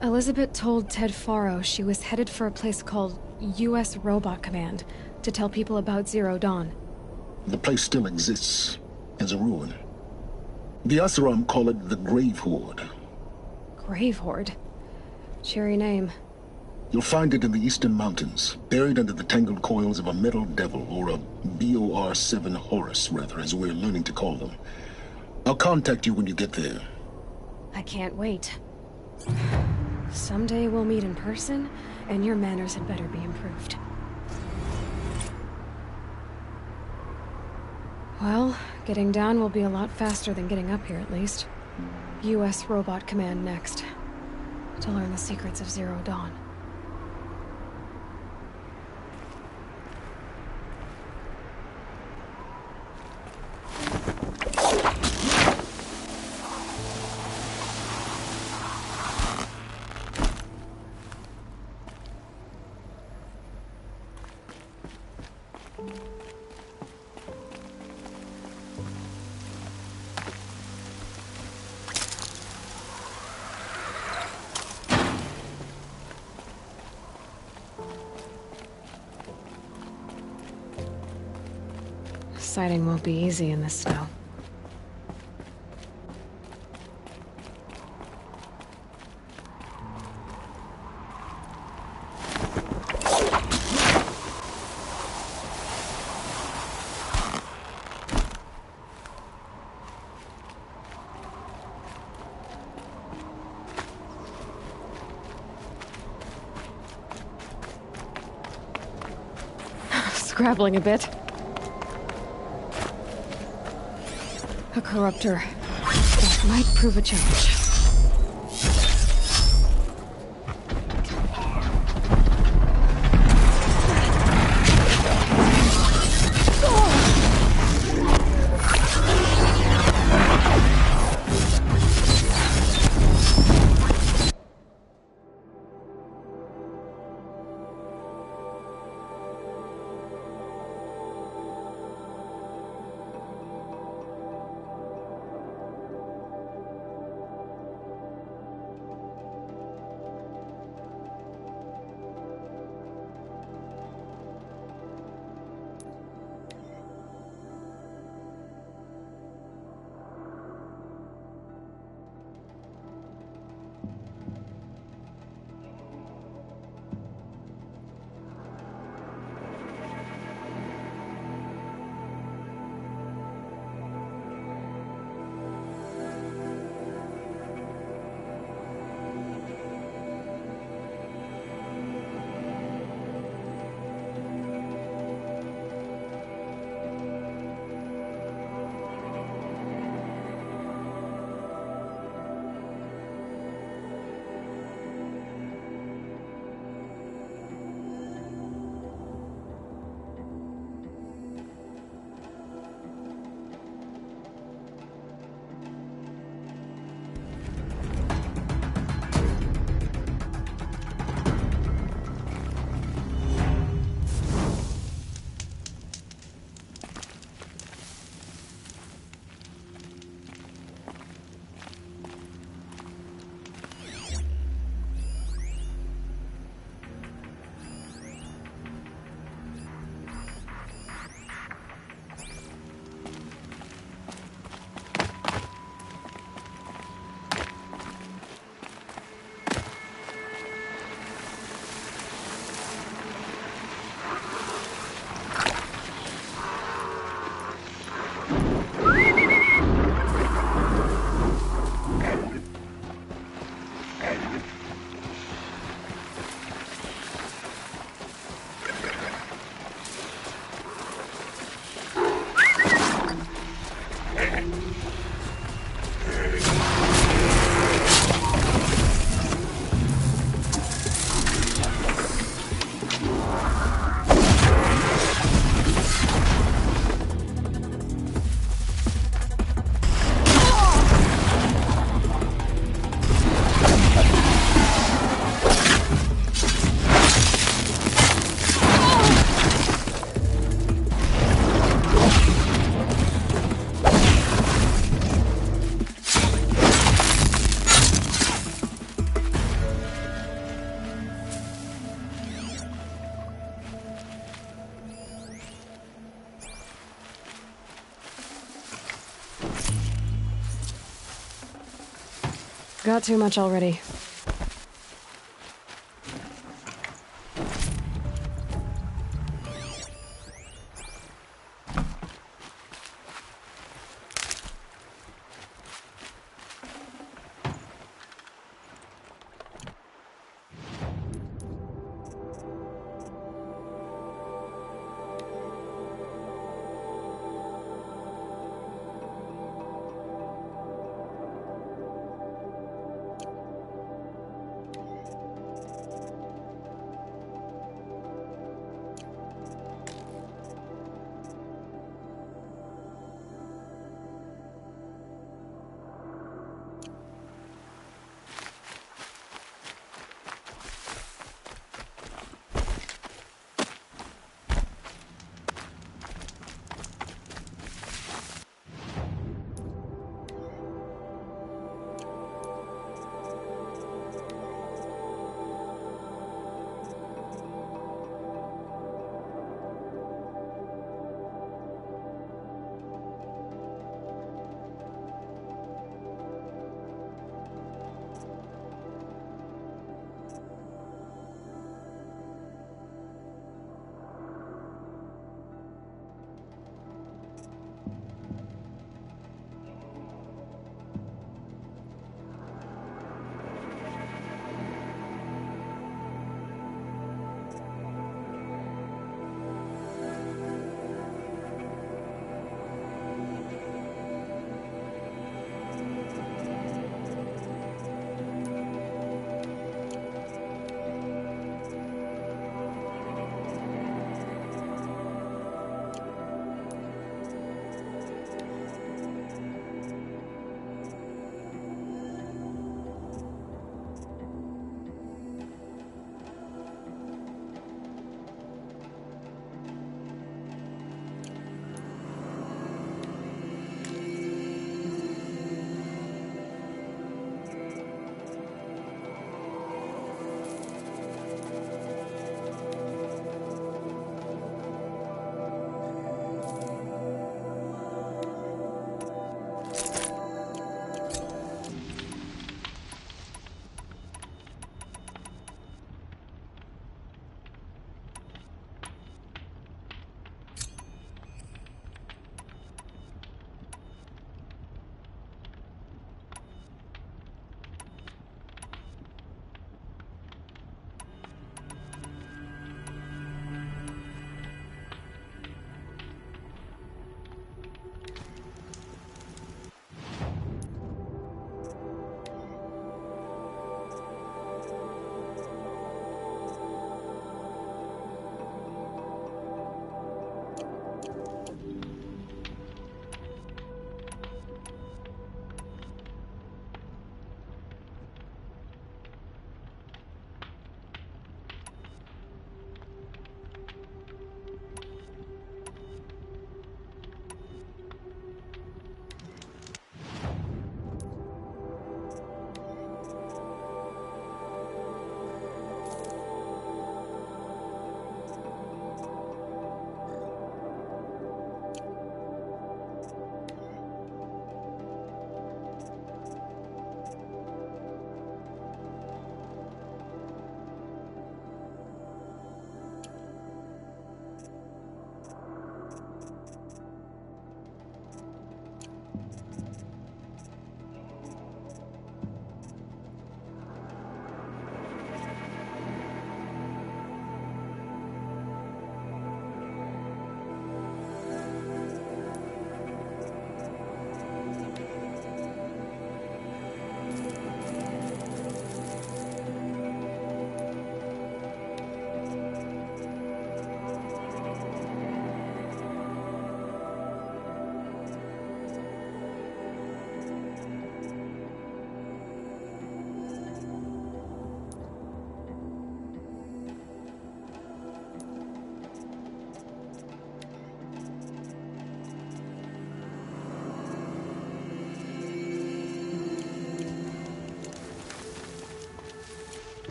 Elizabeth told Ted Faro she was headed for a place called U.S. Robot Command to tell people about Zero Dawn. The place still exists as a ruin. The Asaram call it the Grave Horde. Grave Horde? Cheery name. You'll find it in the Eastern Mountains, buried under the tangled coils of a metal devil, or a BOR-7 Horus, rather, as we're learning to call them. I'll contact you when you get there. I can't wait. Someday we'll meet in person, and your manners had better be improved. Well, getting down will be a lot faster than getting up here, at least. U.S. Robot Command next. To learn the secrets of Zero Dawn. Sighting won't be easy in this snow. Scrabbling a bit. A corruptor. That might prove a challenge. Got too much already.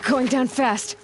Going down fast.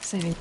Saving.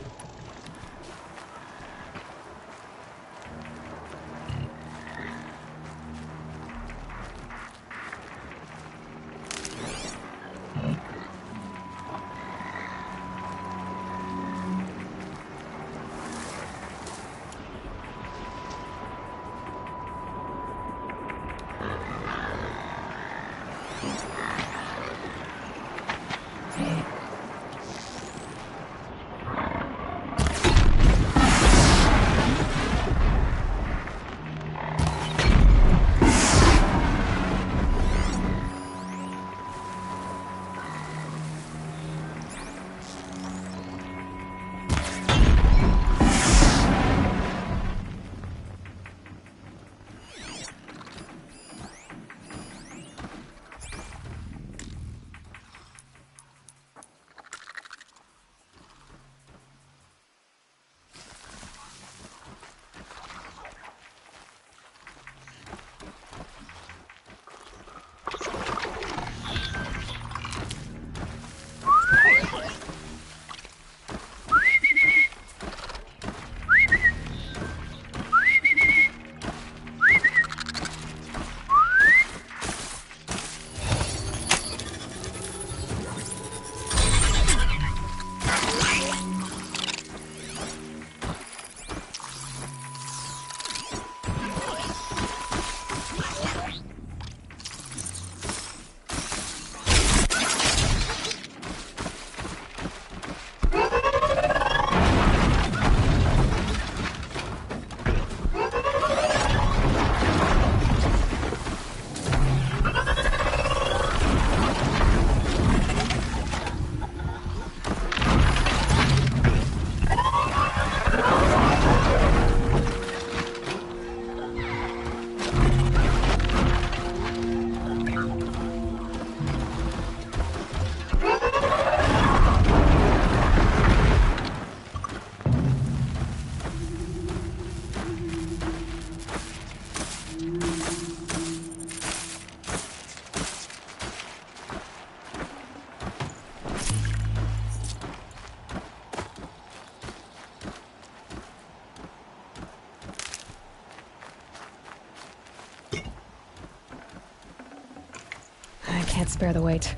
Can't spare the weight.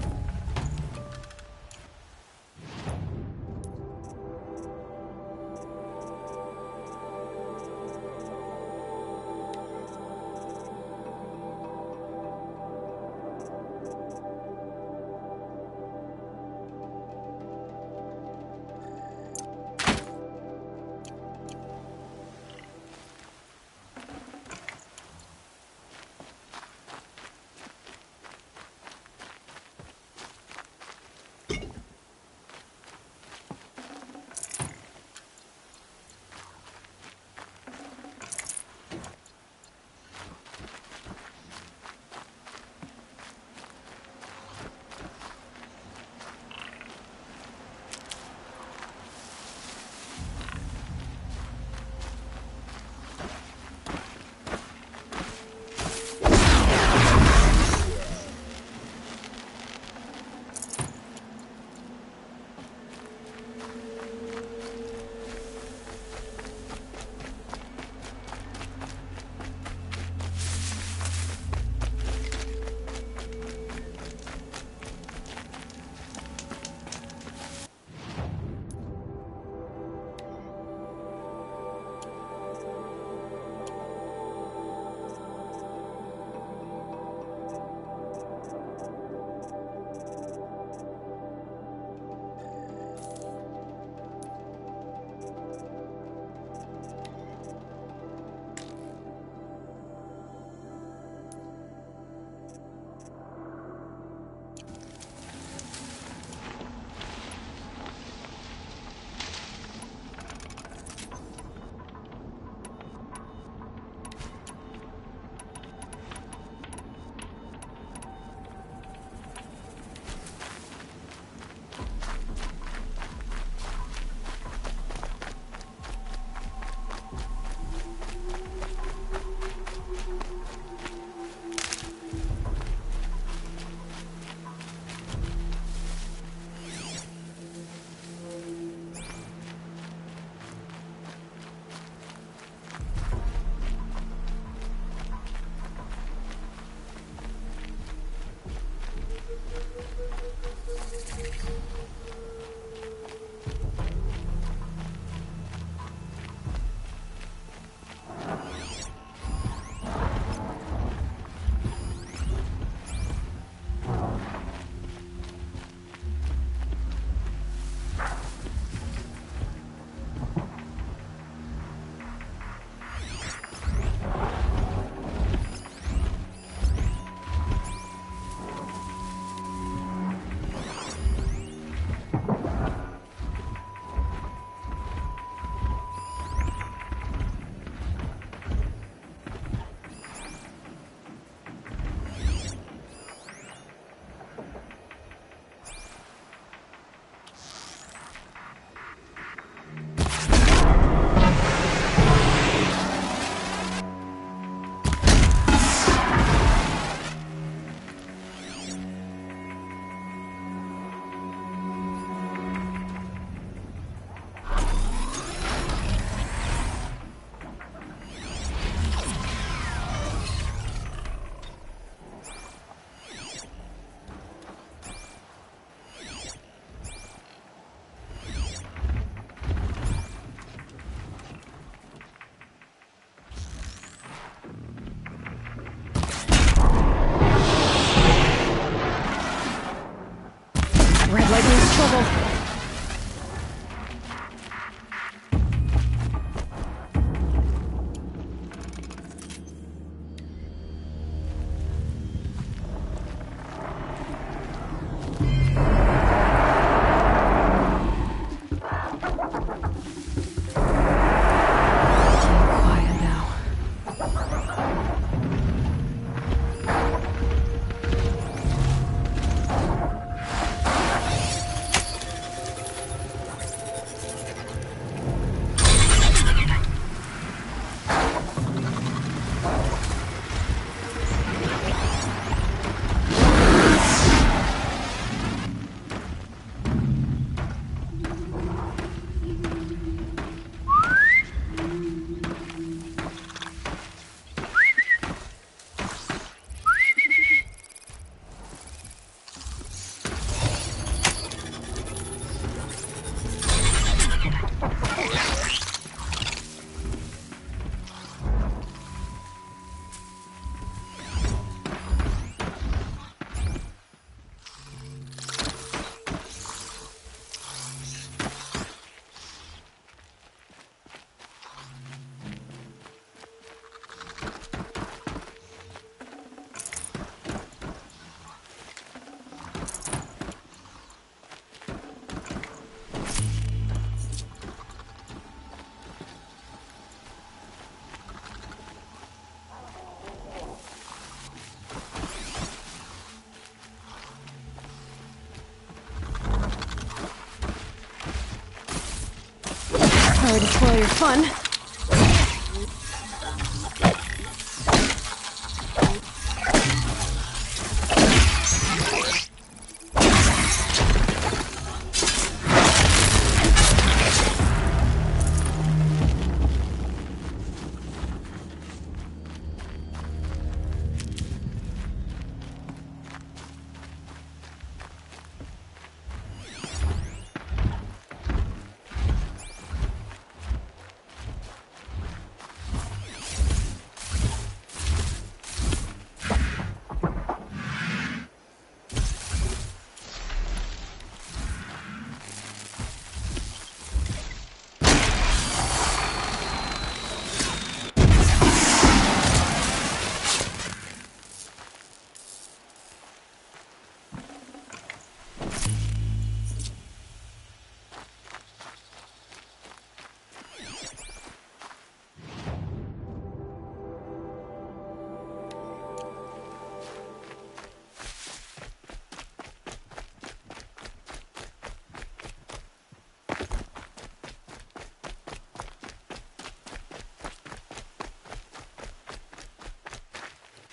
spoil your fun.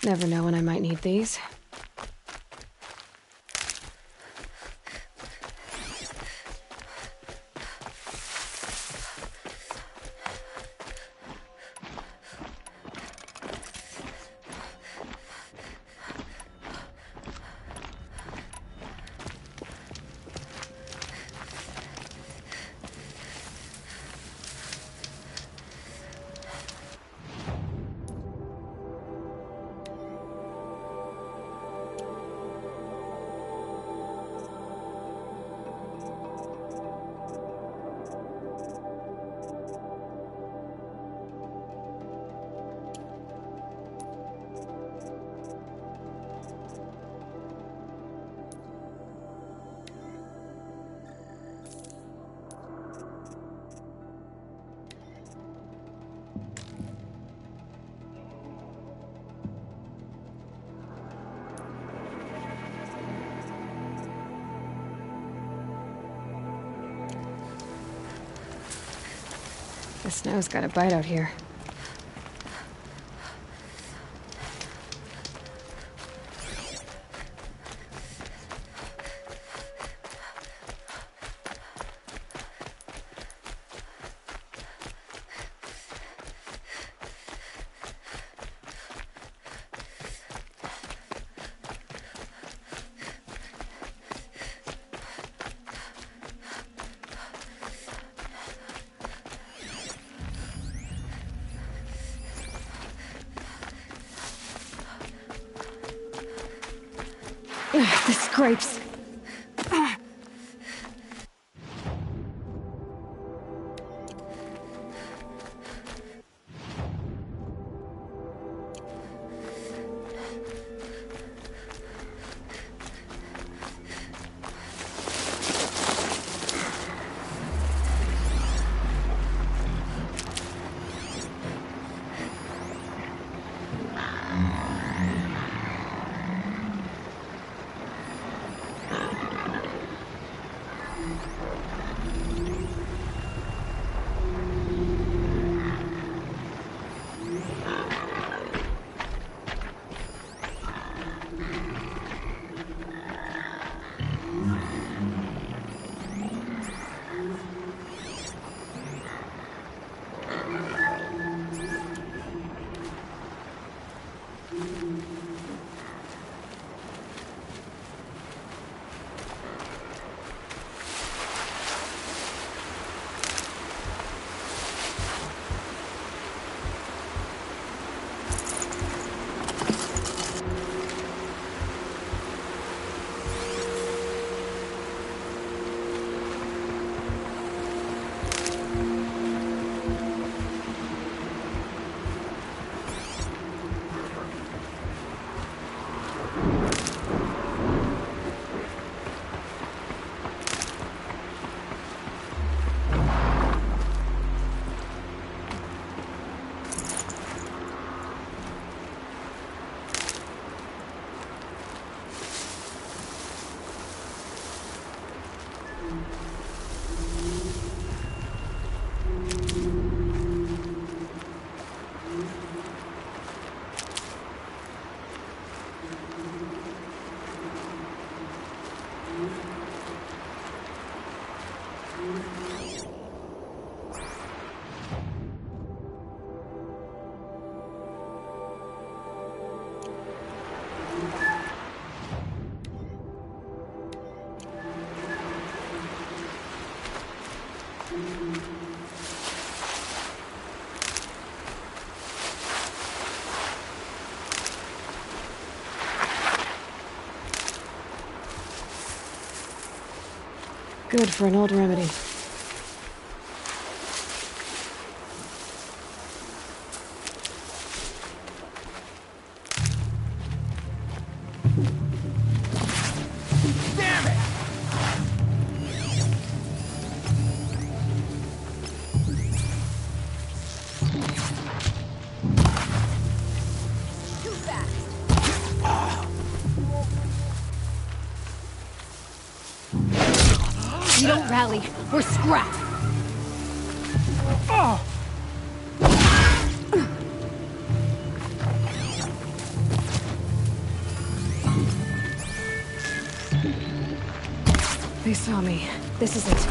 Never know when I might need these. The snow's got a bite out here. The scrapes. Good for an old remedy. Damn it! Too fast. We don't rally. We're scrapped. They saw me. This is it.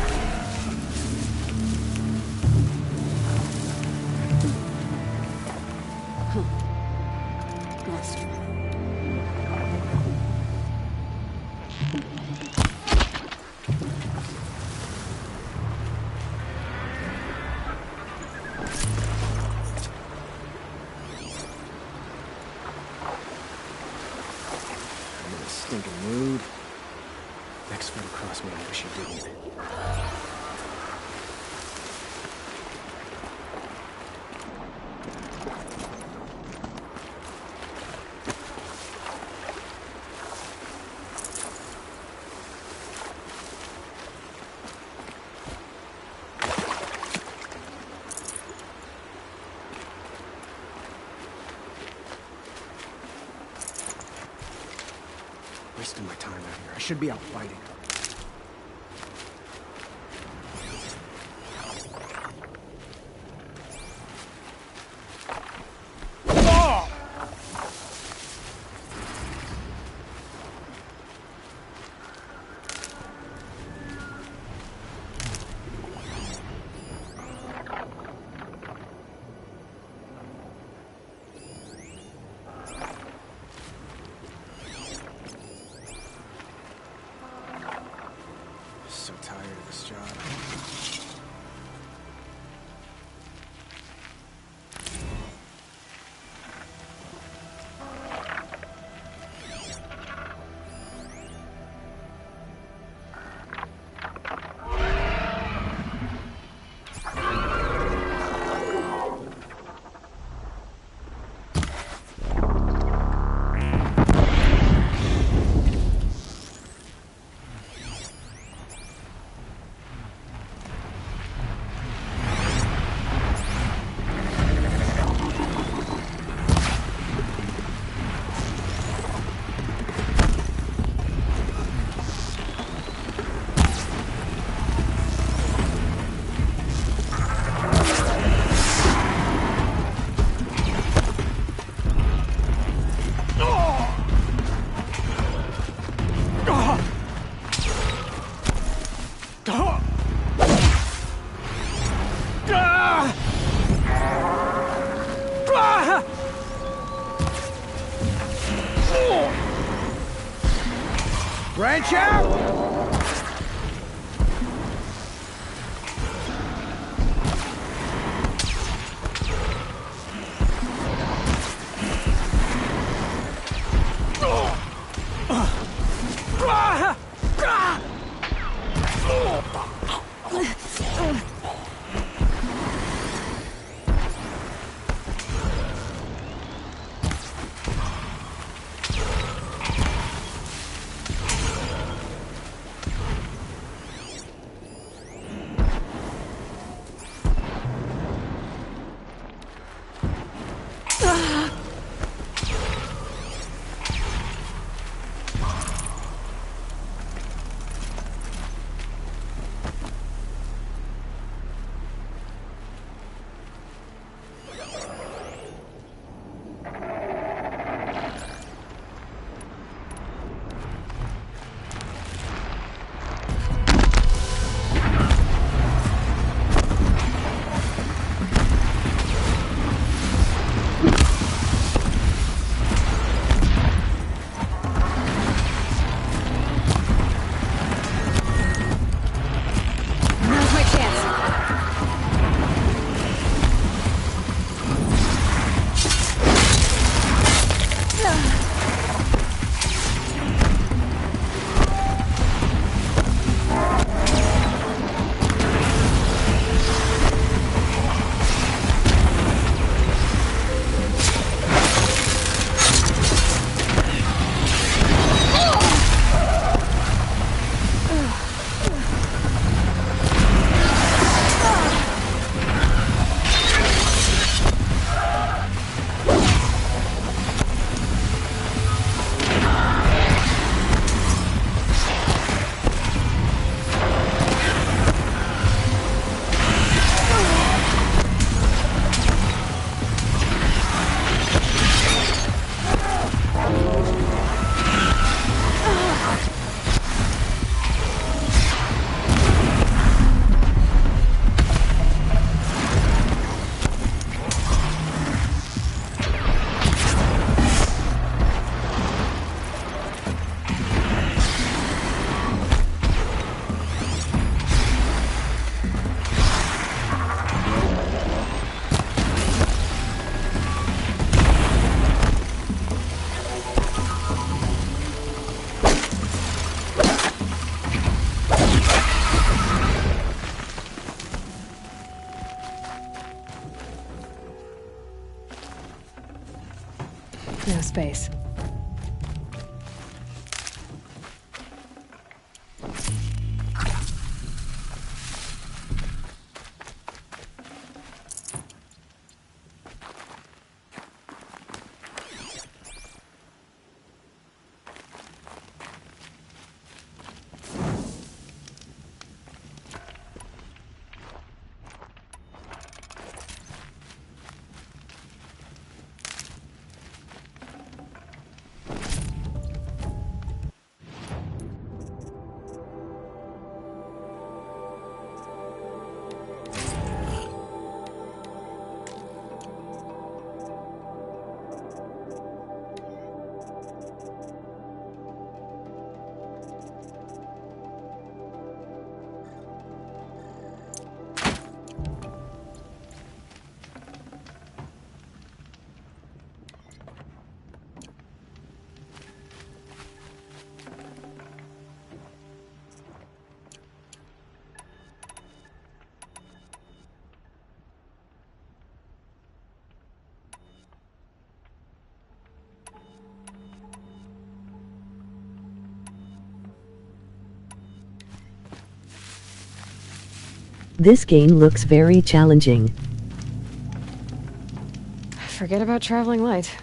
I'm in a stinking mood. Next foot across me, I wish you didn't. Wasting my time out here. I should be out fighting. So tired of this job. Branch out! No space. This game looks very challenging. Forget about traveling light.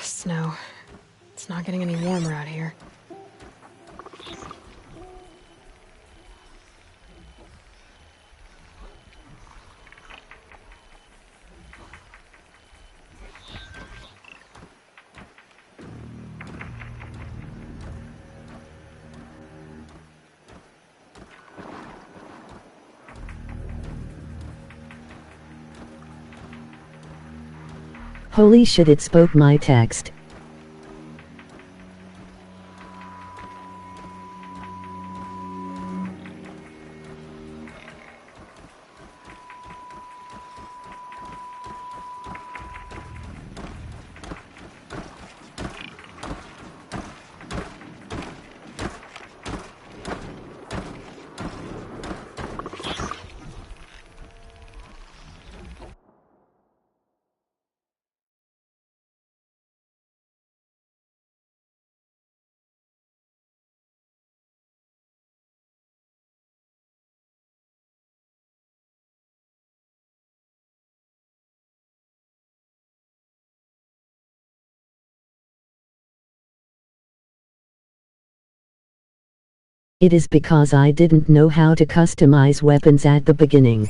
Snow. It's not getting any warmer out here. Holy shit, it spoke my text. It is because I didn't know how to customize weapons at the beginning.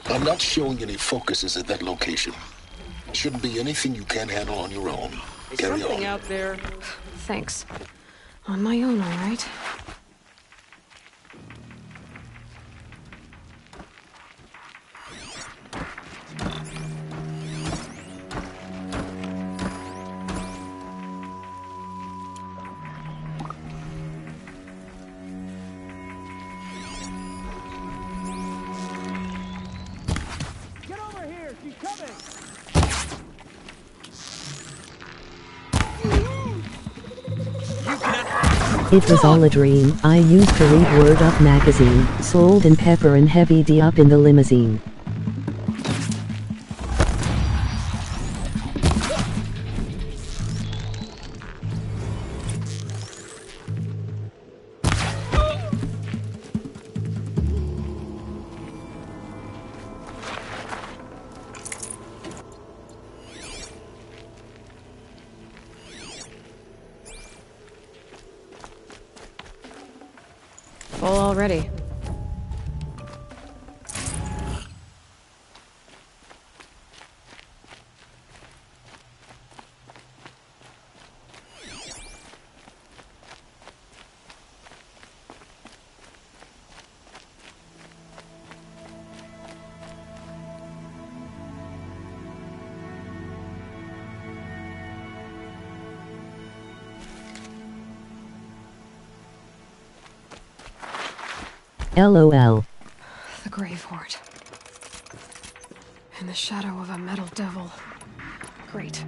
I'm not showing any focuses at that location. Shouldn't be anything you can't handle on your own. Carry on. Out there. Thanks. On my own, all right. It was all a dream. I used to read Word Up magazine, Salt and Pepper and Heavy D up in the limousine. Full already. LOL. The Grave Horde. In the shadow of a metal devil. Great.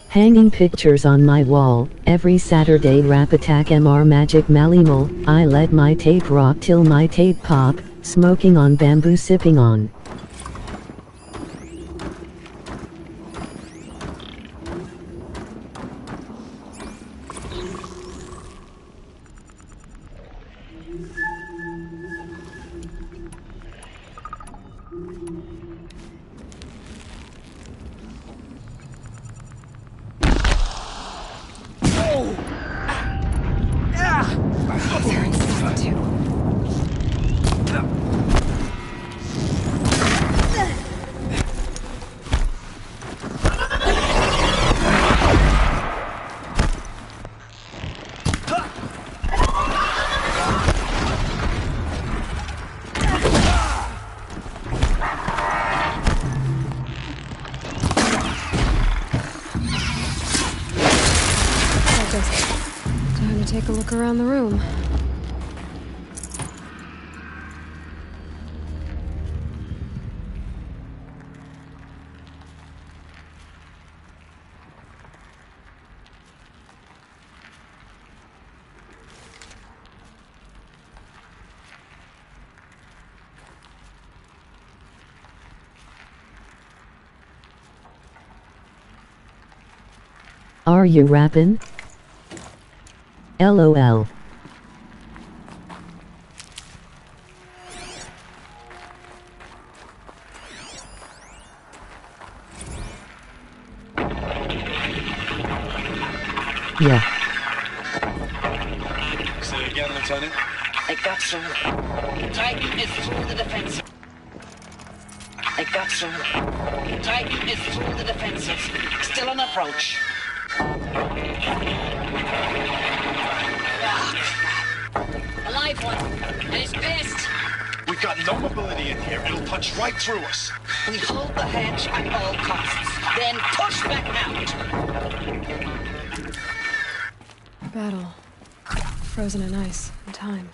Hanging pictures on my wall, every Saturday rap attack MR magic malimal, I let my tape rock till my tape pop, smoking on bamboo sipping on. Time to take a look around the room. Are you rappin'? LOL. Yeah. Say it again, Lieutenant. I got some. Titan is through the defense. I got some. Titan is through the defenses. Still on approach. A live one. And he's pissed. We've got no mobility in here. It'll punch right through us. We hold the hedge at all costs. Then push back out. Battle. Frozen in ice and time.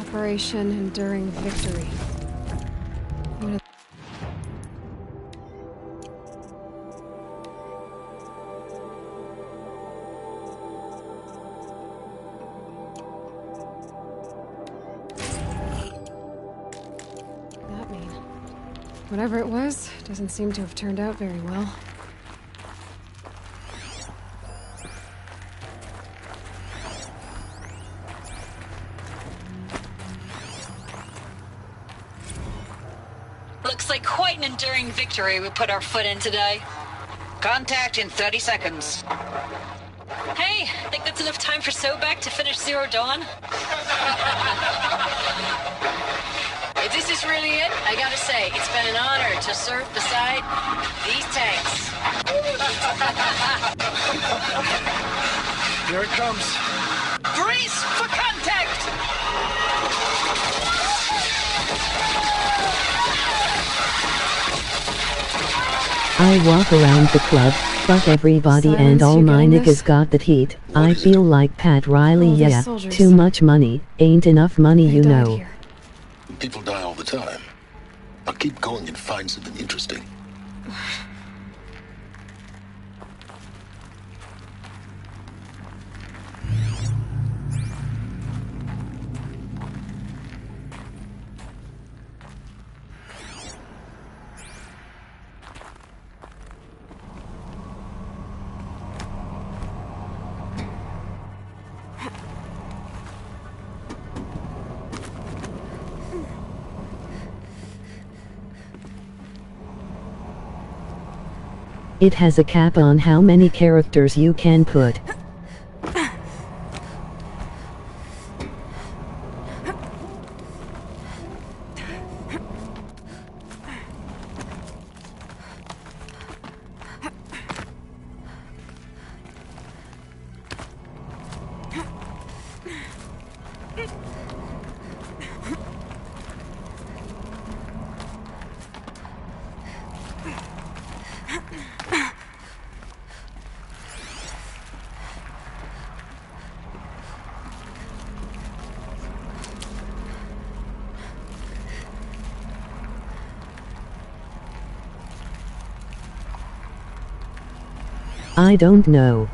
Operation Enduring Victory. What is... that mean? Whatever it was, doesn't seem to have turned out very well. Looks like quite an enduring victory we put our foot in today. Contact in 30 seconds. Hey, think that's enough time for Sobek to finish Zero Dawn? If this is really it, I gotta say, it's been an honor to serve beside these tanks. Here it comes. Grease for contact! I walk around the club, fuck everybody Silence, and all you my getting niggas this? got that heat. I feel like Pat Riley, All these yeah. soldiers. Too much money, ain't enough money, They you died know. here. People die all the time. Now keep going and find something interesting. It has a cap on how many characters you can put. I don't know.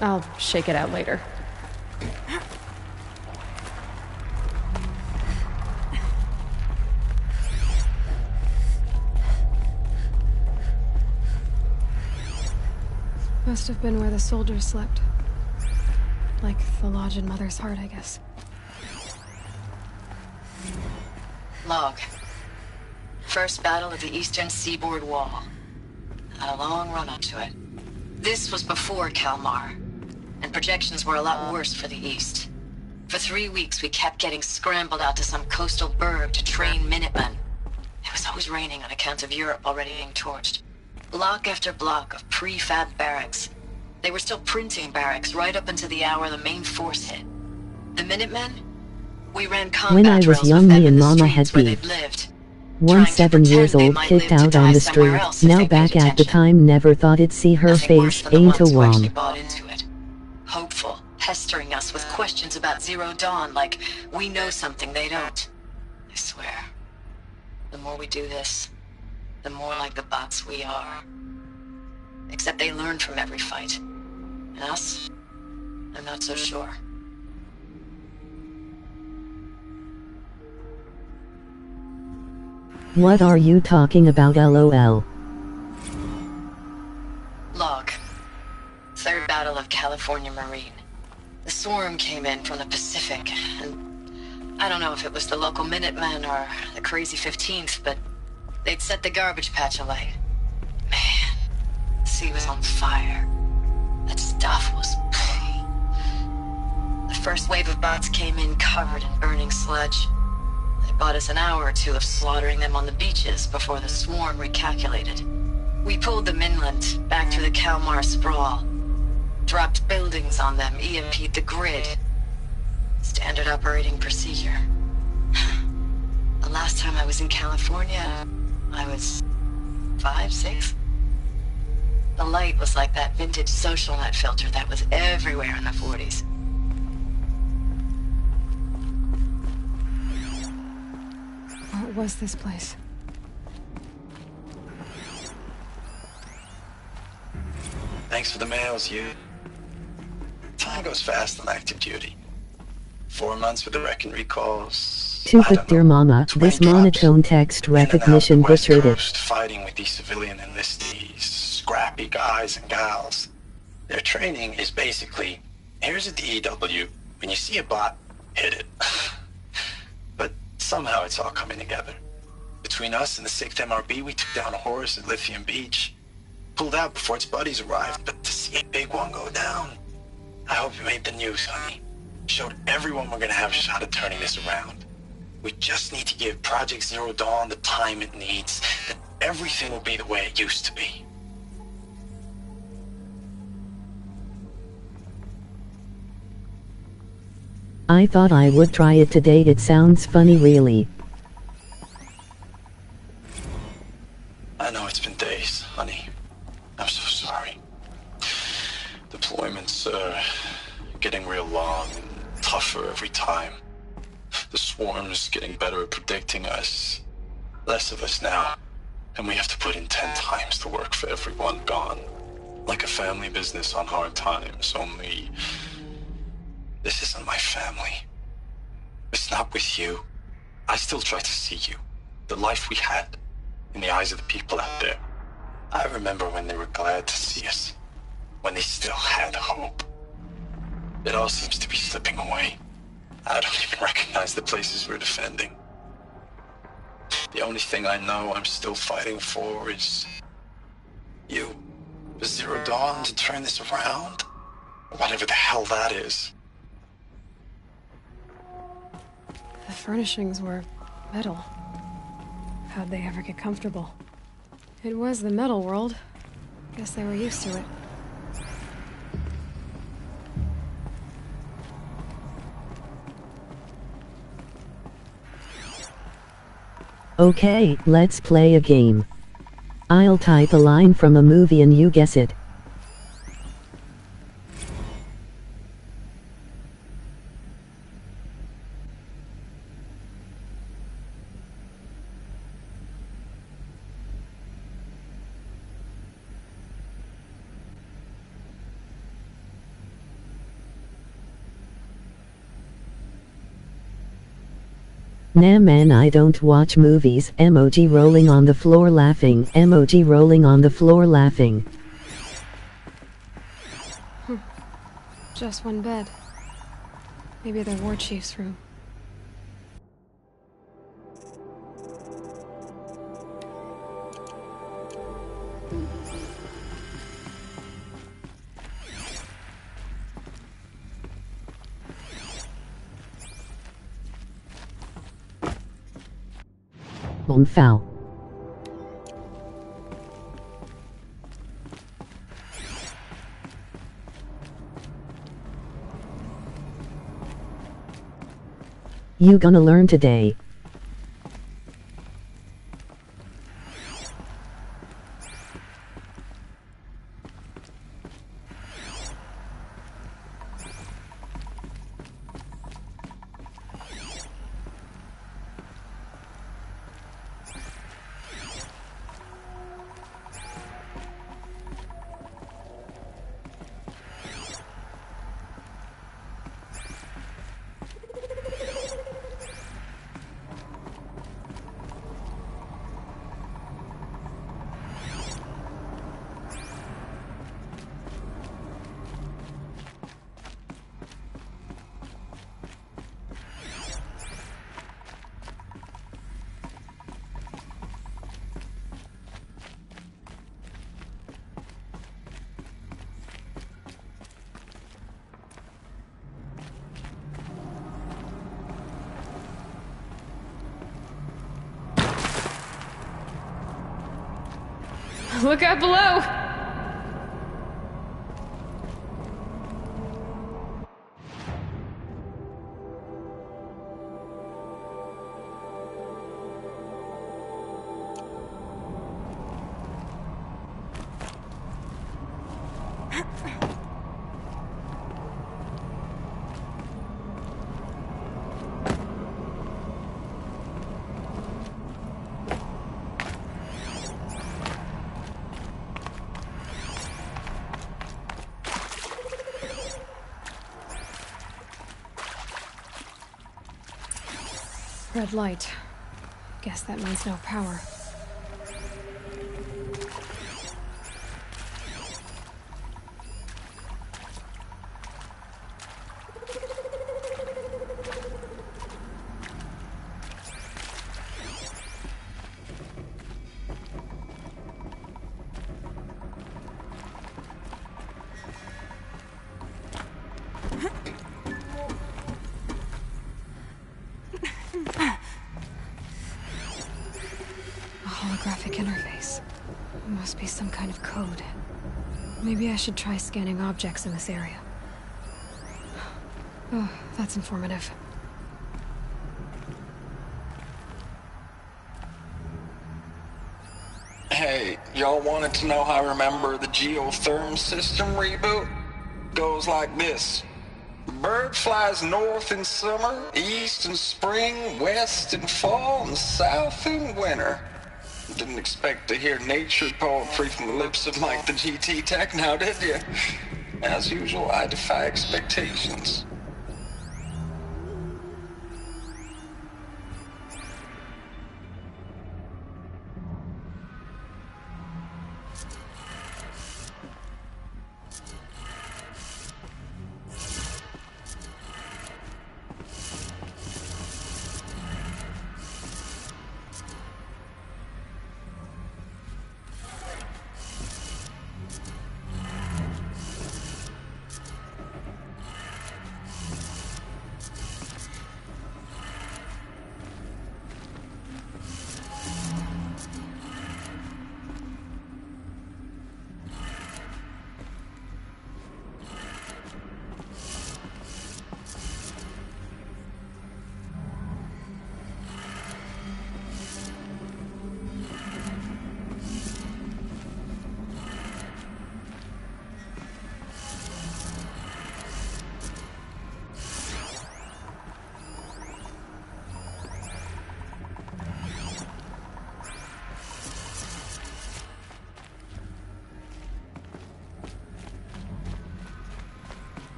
I'll shake it out later. Must have been where the soldiers slept. Like the lodge in Mother's Heart, I guess. Log. First battle of the eastern seaboard wall. Had a long run up to it. This was before Kalmar, and projections were a lot worse for the east. For 3 weeks, we kept getting scrambled out to some coastal burg to train Minutemen. It was always raining on account of Europe already being torched. Block after block of prefab barracks. They were still printing barracks right up until the hour the main force hit. The Minutemen? We ran combat When I was drills young, with them me in and the Mama had streets where beef. they'd lived. One 7 years old kicked out on the street, now back at the time, never thought I'd see her face, ain't a wom. Bought into it. Hopeful, pestering us with questions about Zero Dawn like we know something they don't. I swear, the more we do this, the more like the bots we are. Except they learn from every fight. And us? I'm not so sure. What are you talking about, LOL? Log. Third Battle of California Marine. The swarm came in from the Pacific, and I don't know if it was the local Minutemen or the crazy 15th, but they'd set the garbage patch alight. Man, the sea was on fire. That stuff was... The first wave of bots came in covered in burning sludge. It bought us an hour or two of slaughtering them on the beaches before the swarm recalculated. We pulled them inland, back through the Kalmar sprawl. Dropped buildings on them, EMP'd the grid. Standard operating procedure. The last time I was in California, I was 5, 6? The light was like that vintage social net filter that was everywhere in the 40s. What was this place? Thanks for the mails, you. Time goes fast on active duty. 4 months with the wreck and recalls. Too quick, dear mama. This monotone text recognition butchered it. Fighting with these civilian enlistees, scrappy guys and gals. Their training is basically, here's a DEW. When you see a bot, hit it. But somehow it's all coming together. Between us and the 6th MRB, we took down a horse at Lithium Beach. Pulled out before its buddies arrived, but to see a big one go down. I hope you made the news, honey. Showed everyone we're gonna have a shot at turning this around. We just need to give Project Zero Dawn the time it needs, that everything will be the way it used to be. I thought I would try it today. It sounds funny, really. I know it's been days, honey. I'm so sorry. Deployments are getting real long and tougher every time. The swarm's getting better at predicting us. Less of us now. And we have to put in 10 times the work for everyone gone. Like a family business on hard times, only... this isn't my family. It's not with you. I still try to see you. The life we had. In the eyes of the people out there. I remember when they were glad to see us. When they still had hope. It all seems to be slipping away. I don't even recognize the places we're defending. The only thing I know I'm still fighting for is... you. For Zero Dawn to turn this around? Whatever the hell that is. The furnishings were metal. How'd they ever get comfortable? It was the metal world. Guess they were used to it. Okay, let's play a game. I'll type a line from a movie and you guess it. Nah man, I don't watch movies. Emoji rolling on the floor laughing. Emoji rolling on the floor laughing. Just one bed. Maybe the war chief's room. Bon foul. You gonna learn today. Look out below! Red light. Guess that means no power. Holographic interface. Must be some kind of code. Maybe I should try scanning objects in this area. Oh, that's informative. Hey, y'all wanted to know how I remember the geotherm system reboot? Goes like this. Bird flies north in summer, east in spring, west in fall, and south in winter. Didn't expect to hear nature poetry from the lips of Mike the GT Tech now, did you? As usual, I defy expectations.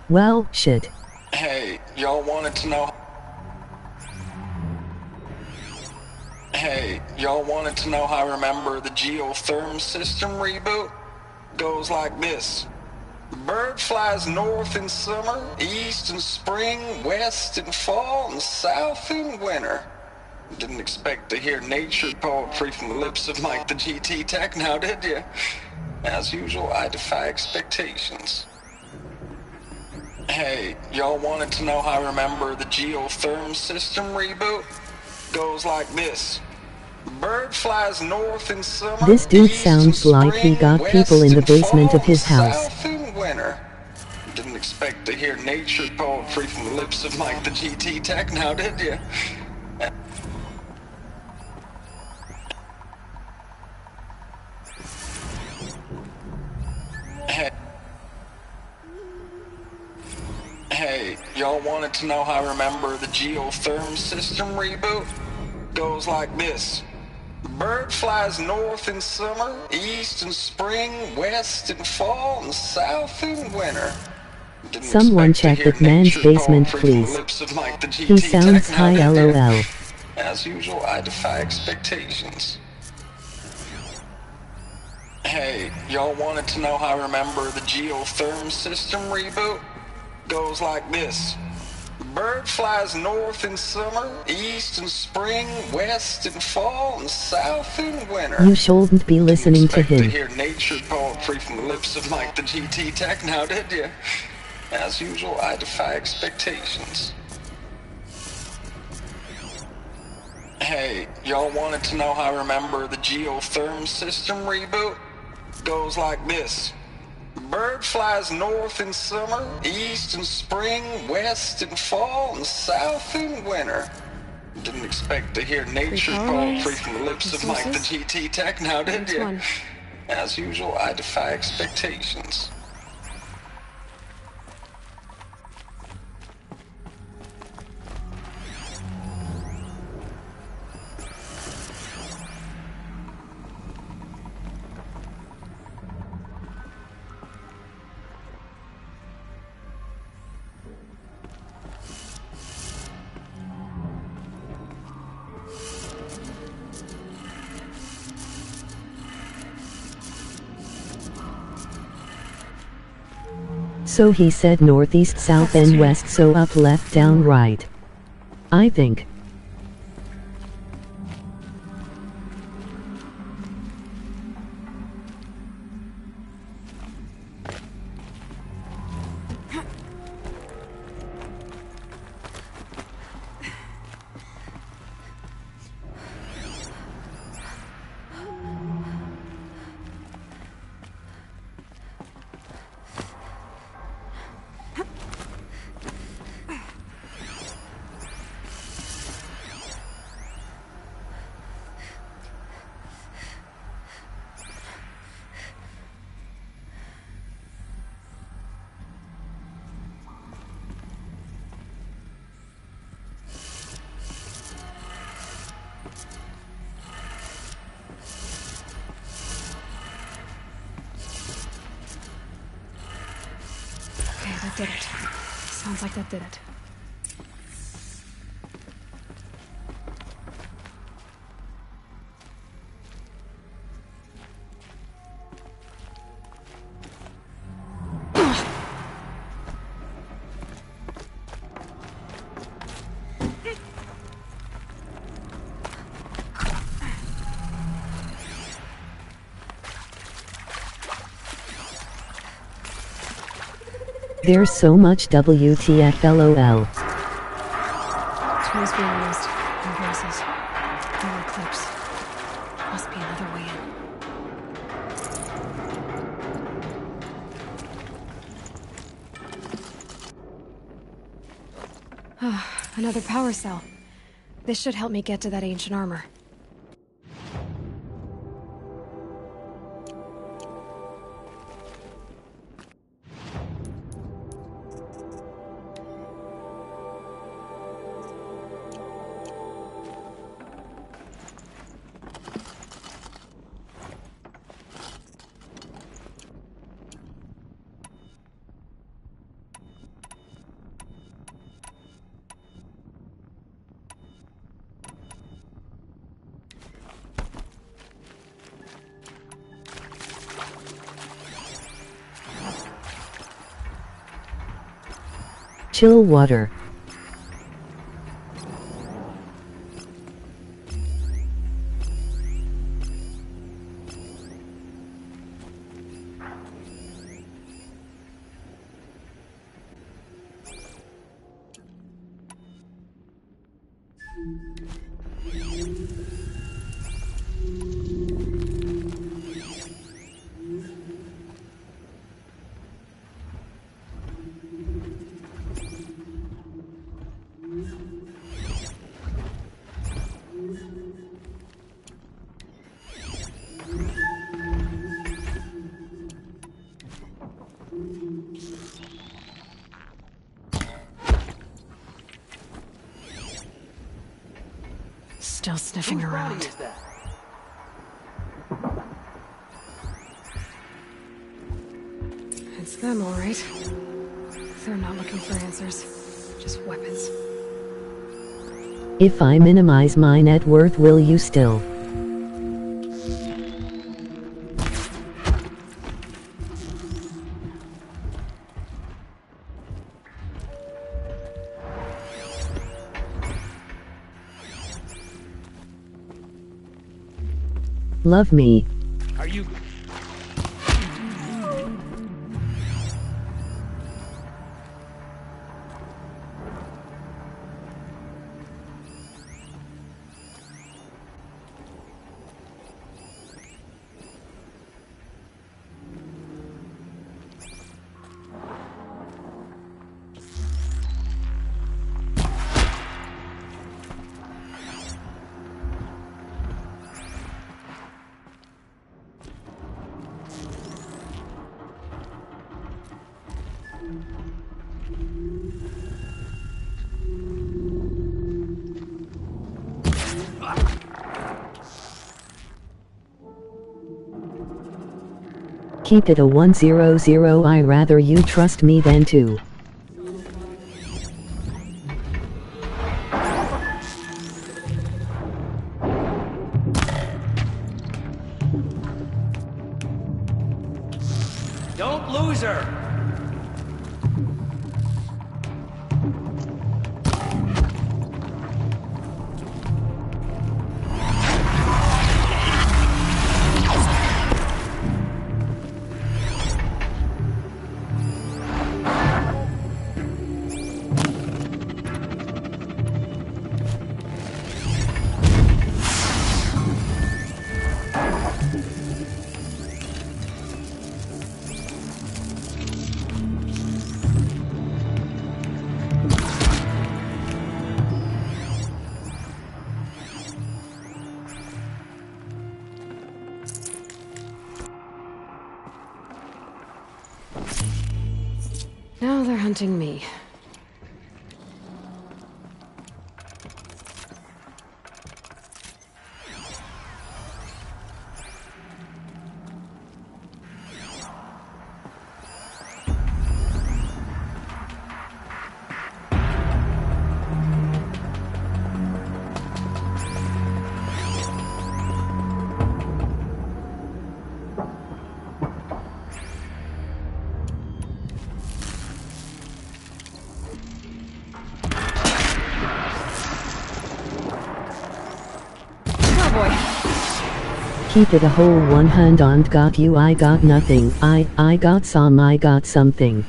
Well, shit. Hey, y'all wanted to know... Hey, y'all wanted to know how I remember the geotherm system reboot? Goes like this. Bird flies north in summer, east in spring, west in fall, and south in winter. Didn't expect to hear nature poetry from the lips of Mike the GT Tech now, did you? As usual, I defy expectations. Hey, y'all wanted to know how I remember the geotherm system reboot? Goes like this. Bird flies north in summer. This dude sounds like he got people in the basement of his house. South in winter. Didn't expect to hear nature poetry from the lips of Mike the GT Tech now, did you? y'all wanted to know how I remember the geotherm system reboot? Goes like this. Bird flies north in summer, east in spring, west in fall, and south in winter. Someone check that man's basement, please. He sounds high, lol. As usual, I defy expectations. Hey, y'all wanted to know how I remember the geotherm system reboot? Goes like this. Bird flies north in summer, east in spring, west in fall, and south in winter. You shouldn't be listening to him. To hear nature poetry from the lips of Mike the GT Tech now, did you? As usual, I defy expectations. Hey, y'all wanted to know how I remember the geotherm system reboot? Goes like this. Bird flies north in summer, east in spring, west in fall, and south in winter. Didn't expect to hear nature poetry from the lips of Mike the GT Tech now, did you? As usual, I defy expectations. So he said northeast, south, and west, so up, left, down, right. I think. That did it. Sounds like that did it. There's so much WTF, lol. Tools being used. No voices. No eclipse. Must be another way in. Another power cell. This should help me get to that ancient armor. Chill water. still sniffing around. It's them, all right. They're not looking for answers, just weapons. If I minimize my net worth, will you still? Love me. Are you... Keep it a 100. I rather you trust me than to. Don't lose her! Now they're hunting me. Keep it a whole 100. Got you, I got nothing. I got some, I got something.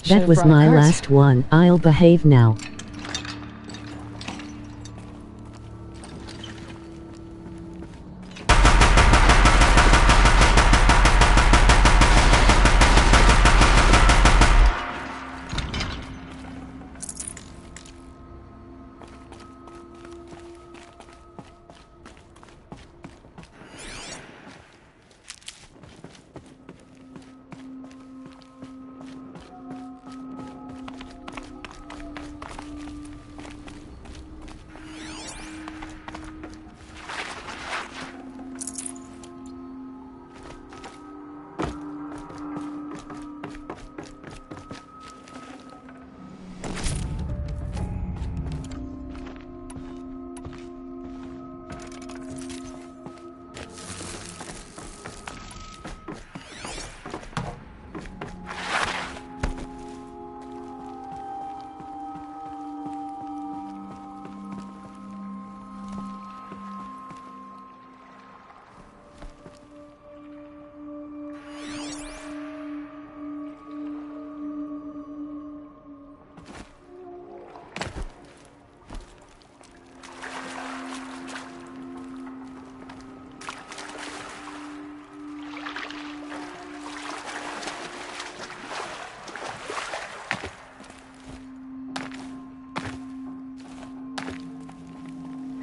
That was my last one. I'll behave now.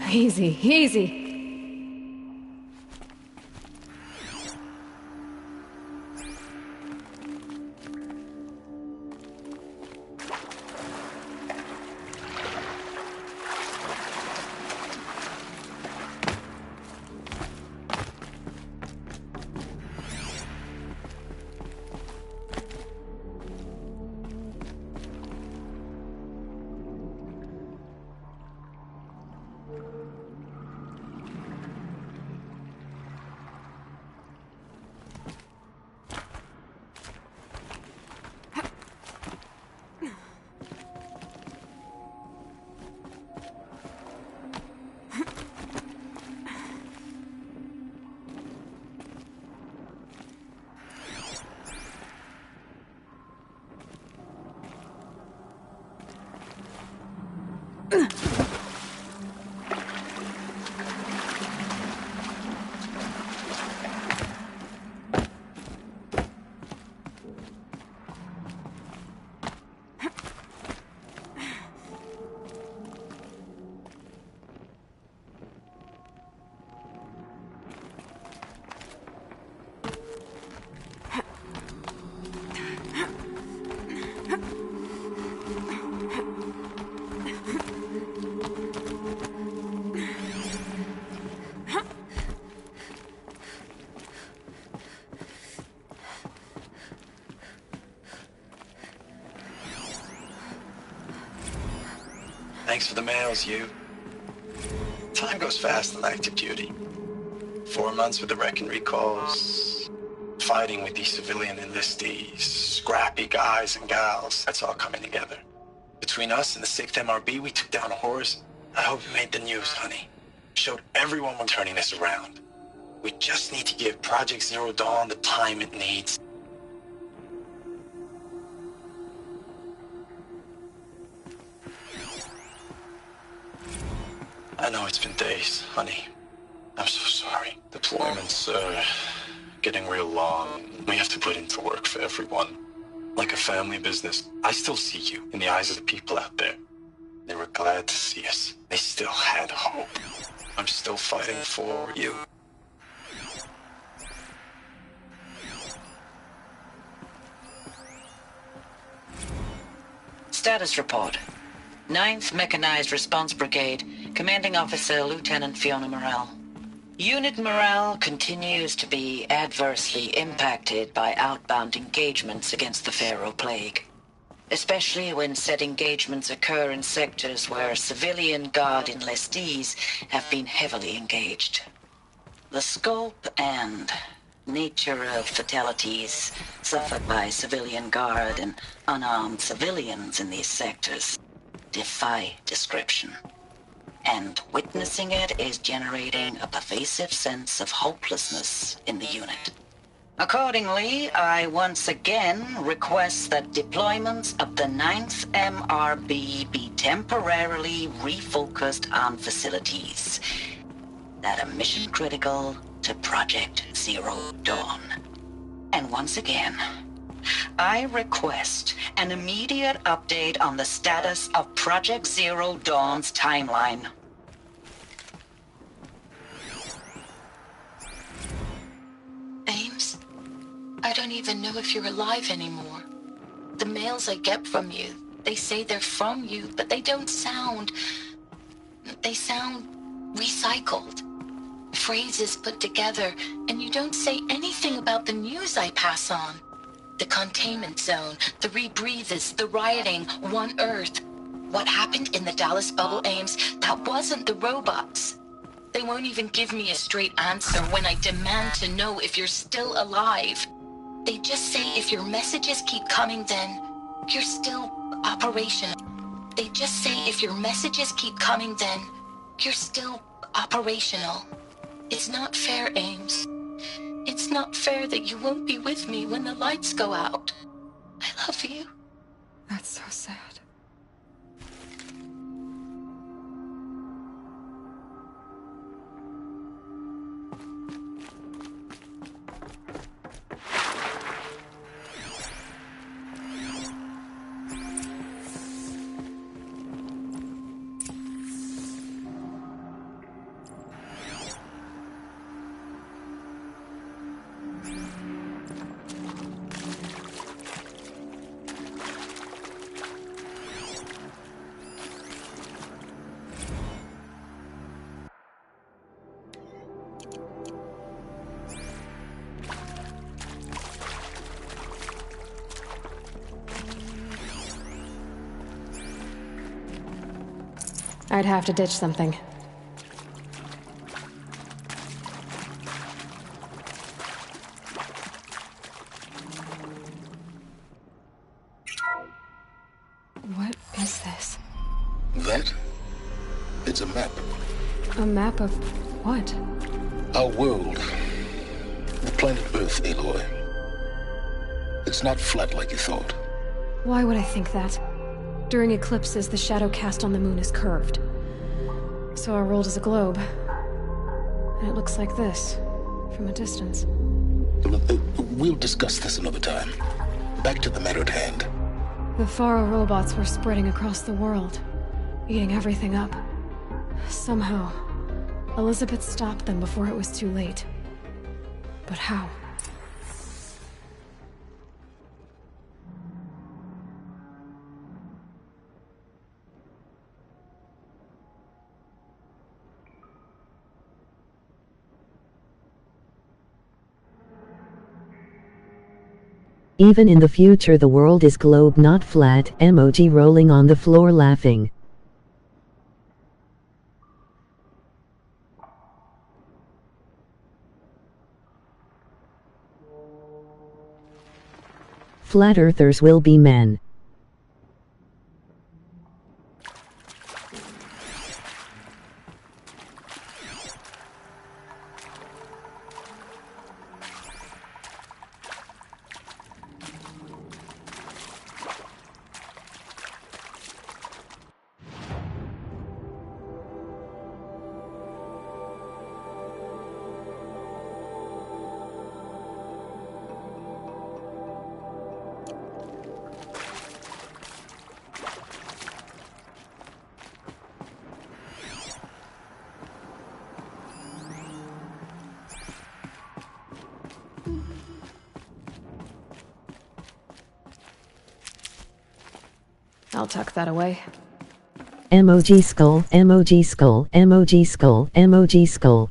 Easy, easy. Thanks for the mails, you. Time goes fast on active duty. 4 months with the wreck and recalls, fighting with these civilian enlistees, scrappy guys and gals. That's all coming together. Between us and the 6th MRB, we took down horrors. I hope you made the news, honey. Showed everyone we're turning this around. We just need to give Project Zero Dawn the time it needs. I know it's been days, honey. I'm so sorry. Deployments are getting real long. We have to put into work for everyone. Like a family business. I still see you in the eyes of the people out there. They were glad to see us. They still had hope. I'm still fighting for you. Status report. 9th Mechanized Response Brigade, Commanding Officer Lieutenant Fiona Morrell. Unit morale continues to be adversely impacted by outbound engagements against the Pharaoh Plague, especially when said engagements occur in sectors where civilian guard enlistees have been heavily engaged. The scope and nature of fatalities suffered by civilian guard and unarmed civilians in these sectors defy description, and witnessing it is generating a pervasive sense of hopelessness in the unit. Accordingly, I once again request that deployments of the 9th MRB be temporarily refocused on facilities that are mission critical to Project Zero Dawn. And once again, I request an immediate update on the status of Project Zero Dawn's timeline. Ames, I don't even know if you're alive anymore. The mails I get from you, they say they're from you, but they don't sound... They sound recycled. Phrases put together, and you don't say anything about the news I pass on. The containment zone, the rebreathers, the rioting, One Earth. What happened in the Dallas bubble, Ames, that wasn't the robots. They won't even give me a straight answer when I demand to know if you're still alive. They just say if your messages keep coming, then you're still operational. They just say if your messages keep coming, then you're still operational. It's not fair, Ames. It's not fair that you won't be with me when the lights go out. I love you. That's so sad. I'd have to ditch something. What is this? That? It's a map. A map of what? Our world. The planet Earth, Aloy. It's not flat like you thought. Why would I think that? During eclipses, the shadow cast on the moon is curved. So our world is a globe. And it looks like this, from a distance. We'll discuss this another time. Back to the matter at hand. The Faro robots were spreading across the world, eating everything up. Somehow, Elizabeth stopped them before it was too late. But how? Even in the future the world is globe not flat, emoji rolling on the floor laughing. Flat earthers will be men. I'll tuck that away. Emoji skull, emoji skull, emoji skull, emoji skull.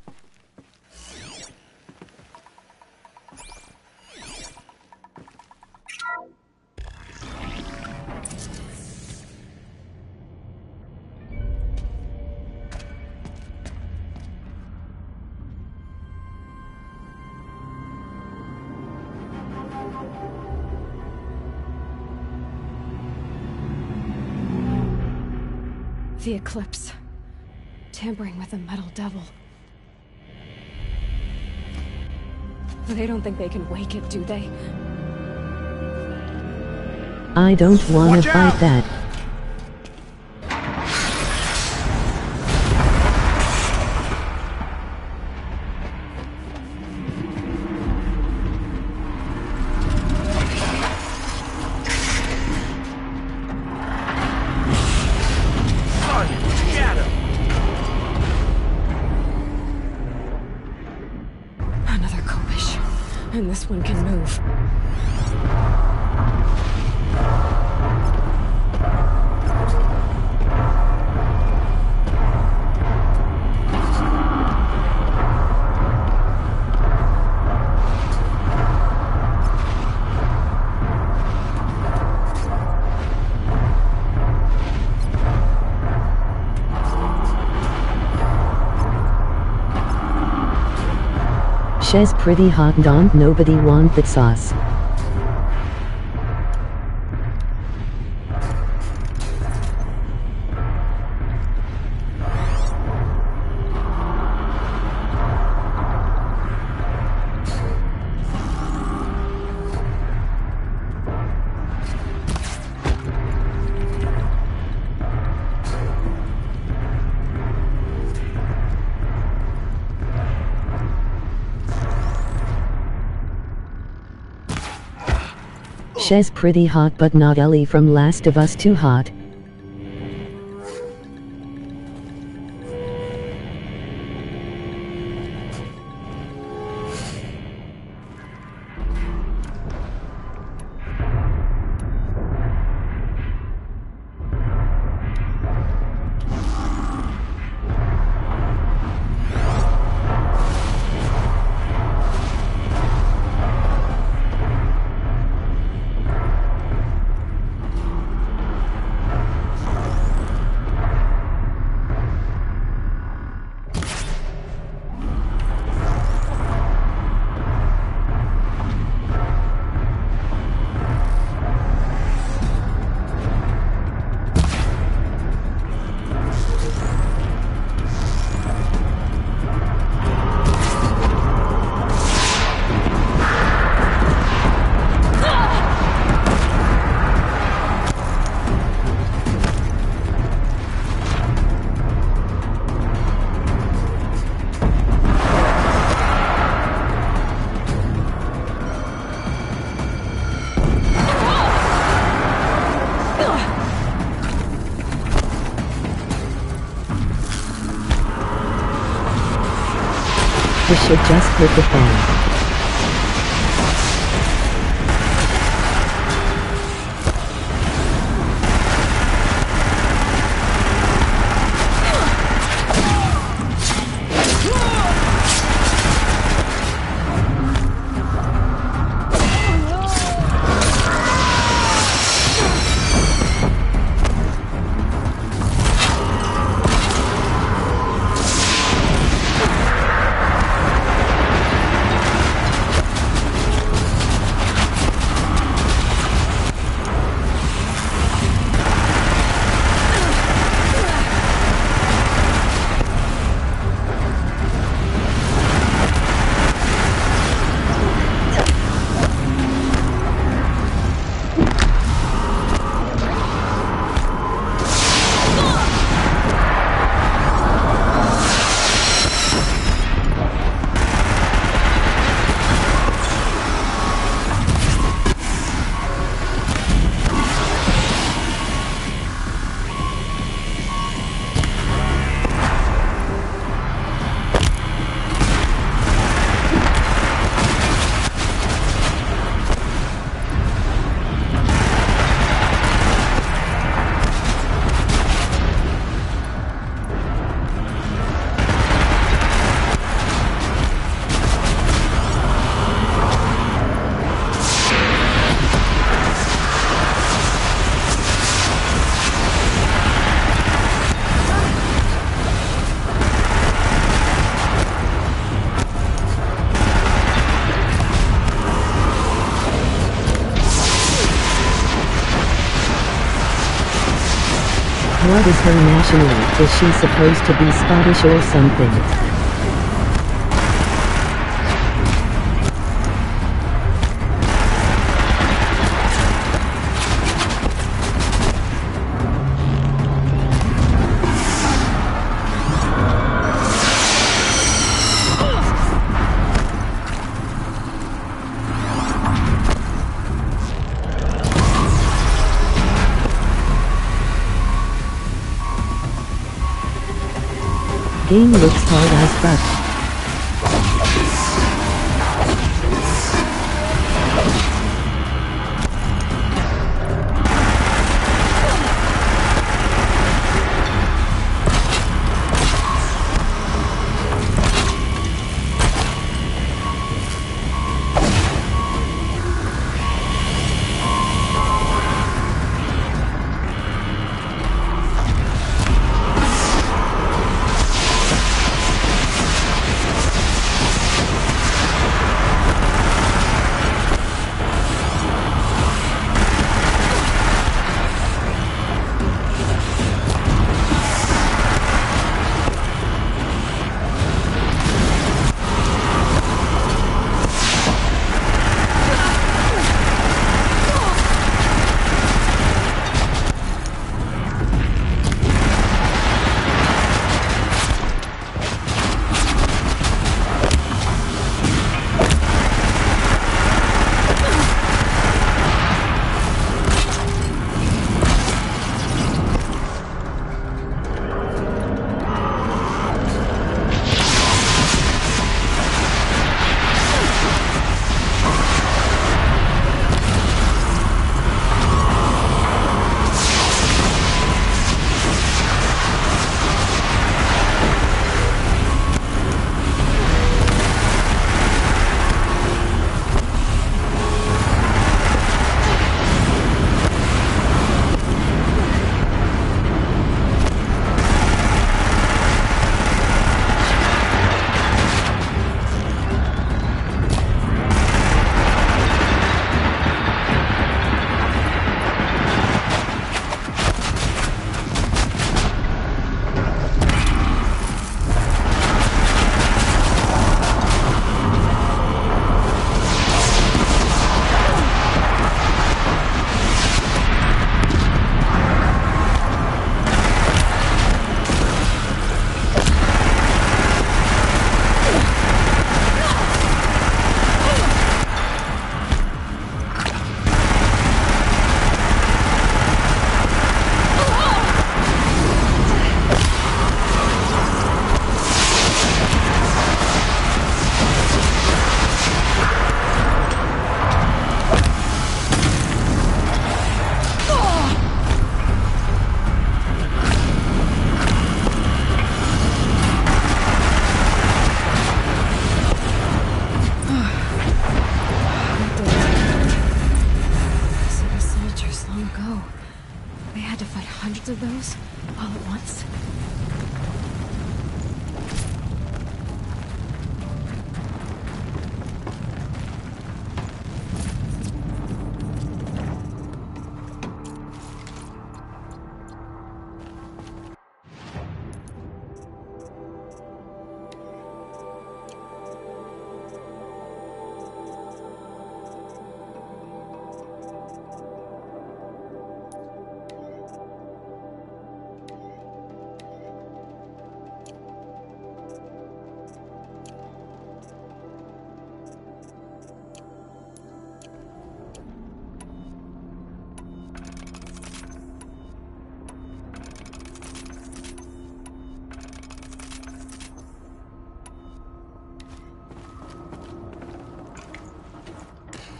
The eclipse. Tampering with the metal devil. They don't think they can wake it, do they? I don't wanna fight that. Another Kopish. And this one can move. She's pretty hot, don't nobody want that sauce. She's pretty hot but not Ellie from Last of Us too hot. This should just hit the phone. What is her nationality? Is she supposed to be Scottish or something? Game looks hard as fuck. All at once?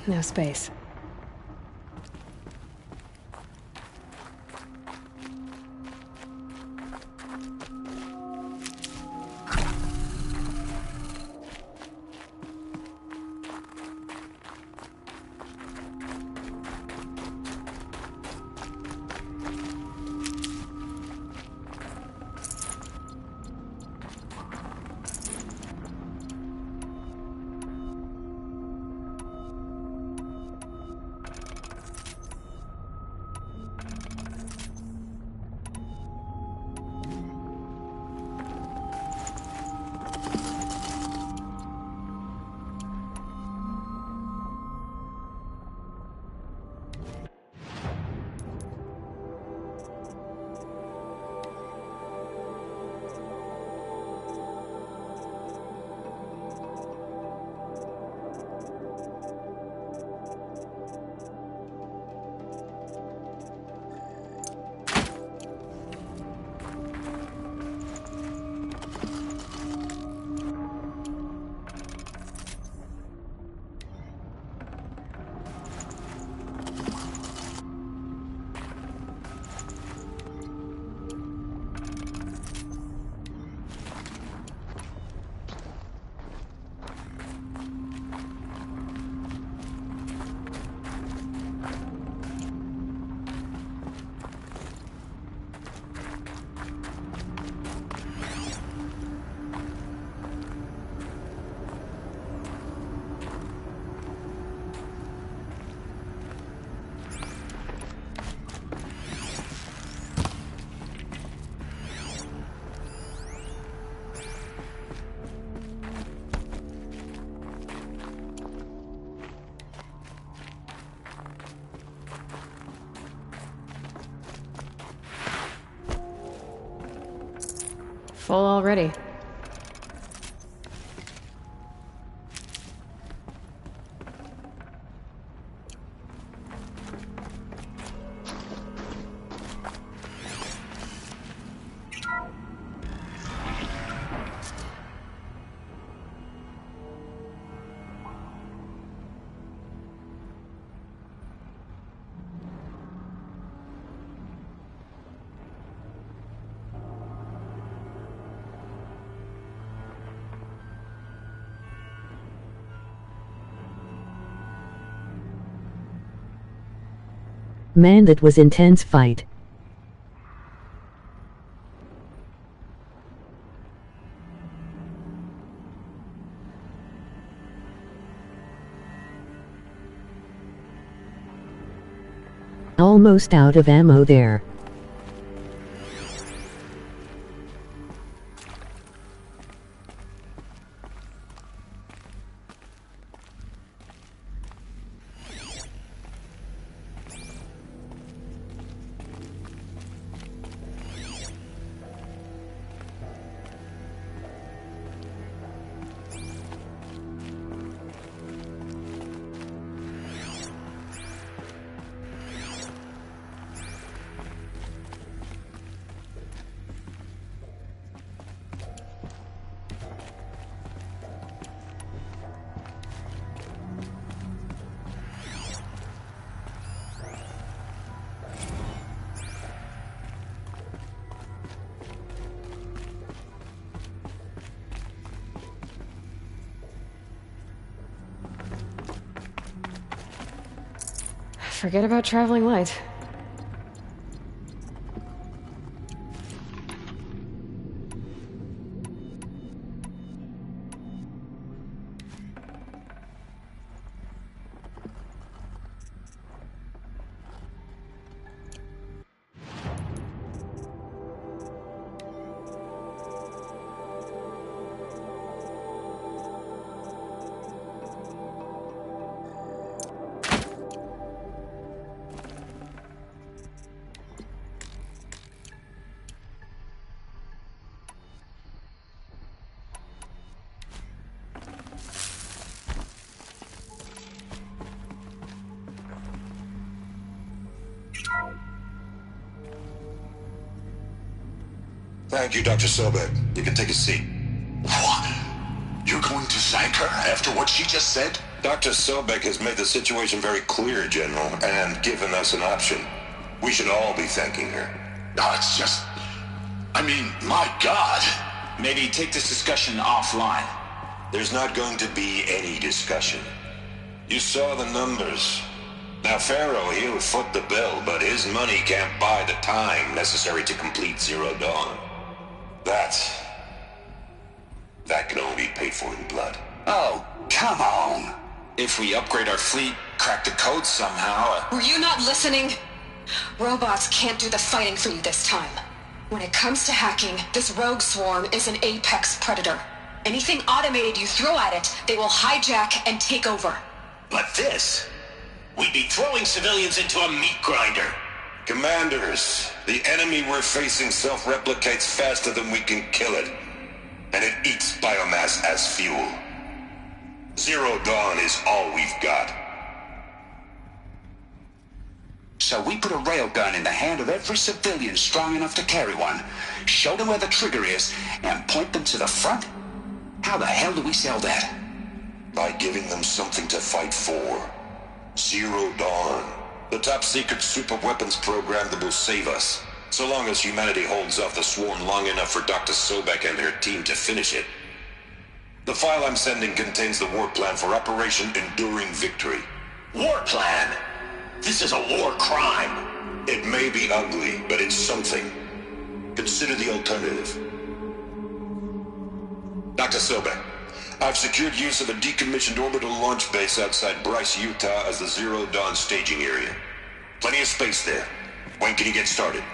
No space. Full already. Man, that was intense fight. Almost out of ammo there. Forget about traveling light. Thank you, Dr. Sobek. You can take a seat. What? You're going to thank her after what she just said? Dr. Sobek has made the situation very clear, General, and given us an option. We should all be thanking her. No, it's just... I mean, my God. Maybe take this discussion offline. There's not going to be any discussion. You saw the numbers. Now, Pharaoh, he'll foot the bill, but his money can't buy the time necessary to complete Zero Dawn. That can only be paid for in blood. Oh, come on. If we upgrade our fleet, crack the code somehow... Were you not listening? Robots can't do the fighting for you this time. When it comes to hacking, this rogue swarm is an apex predator. Anything automated you throw at it, they will hijack and take over. But this... We'd be throwing civilians into a meat grinder. Commanders, the enemy we're facing self-replicates faster than we can kill it. And it eats biomass as fuel. Zero Dawn is all we've got. So we put a railgun in the hand of every civilian strong enough to carry one, show them where the trigger is, and point them to the front? How the hell do we sell that? By giving them something to fight for. Zero Dawn. The top-secret super-weapons program that will save us. So long as humanity holds off the swarm long enough for Dr. Sobek and her team to finish it. The file I'm sending contains the war plan for Operation Enduring Victory. War plan? This is a war crime. It may be ugly, but it's something. Consider the alternative. Dr. Sobek, I've secured use of a decommissioned orbital launch base outside Bryce, Utah as the Zero Dawn staging area. Plenty of space there. When can you get started?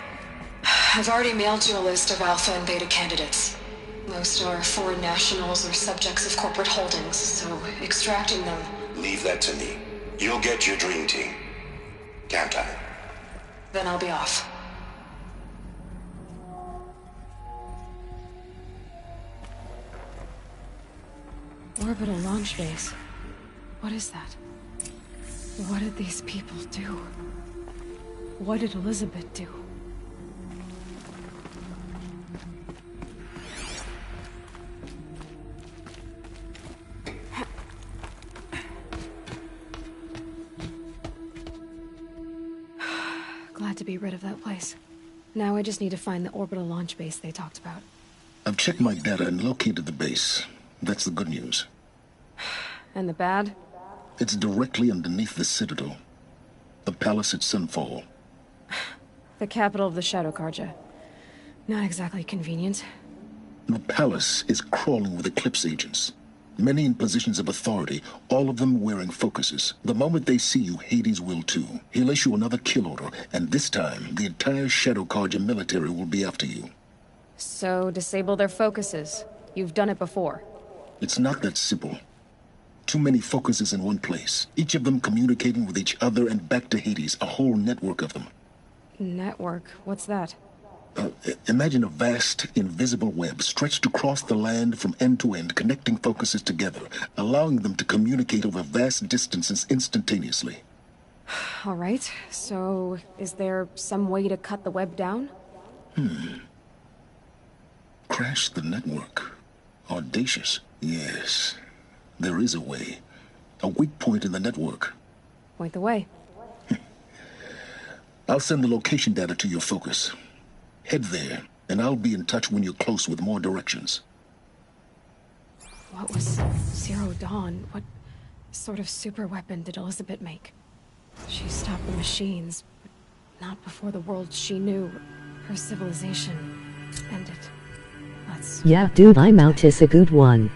I've already mailed you a list of Alpha and Beta candidates. Most are foreign nationals or subjects of corporate holdings, so extracting them... Leave that to me. You'll get your dream team. Count on it. Then I'll be off. Orbital launch base. What is that? What did these people do? What did Elizabeth do? Glad to be rid of that place. Now I just need to find the orbital launch base they talked about. I've checked my data and located the base. That's the good news. And the bad? It's directly underneath the Citadel. The palace at Sunfall. The capital of the Shadow Carja. Not exactly convenient. The palace is crawling with Eclipse agents. Many in positions of authority, all of them wearing focuses. The moment they see you, Hades will too. He'll issue another kill order, and this time, the entire Shadow Carja military will be after you. So, disable their focuses. You've done it before. It's not that simple. Too many focuses in one place, each of them communicating with each other and back to Hades, a whole network of them. Network? What's that? Imagine a vast, invisible web stretched across the land from end to end, connecting focuses together, allowing them to communicate over vast distances instantaneously. All right, so is there some way to cut the web down? Crash the network. Audacious. Yes, there is a way. A weak point in the network. Point the way. I'll send the location data to your focus. Head there, and I'll be in touch when you're close with more directions. What was Zero Dawn? What sort of super weapon did Elizabeth make? She stopped the machines, but not before the world she knew, her civilization, ended. Yeah, dude, I'm out is a good one.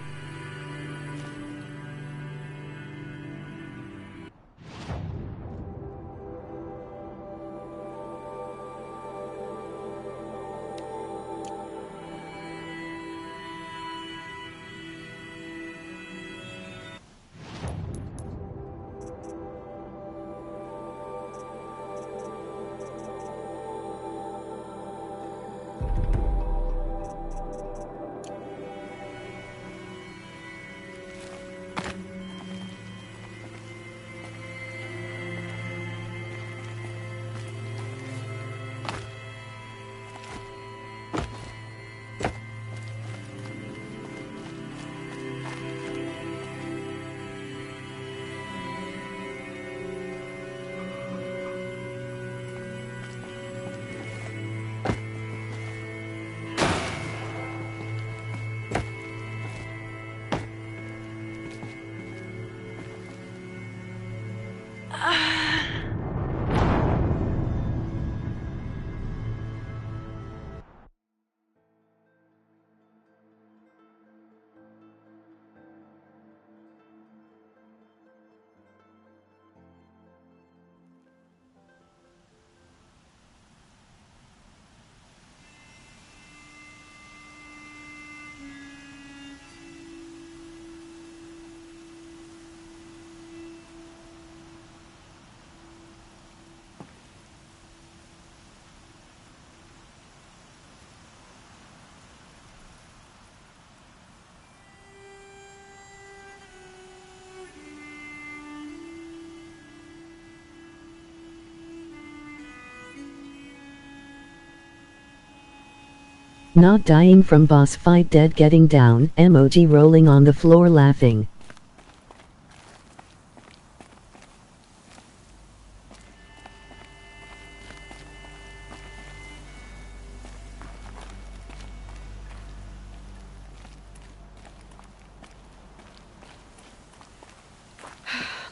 Not dying from boss fight, dead getting down, emoji rolling on the floor laughing.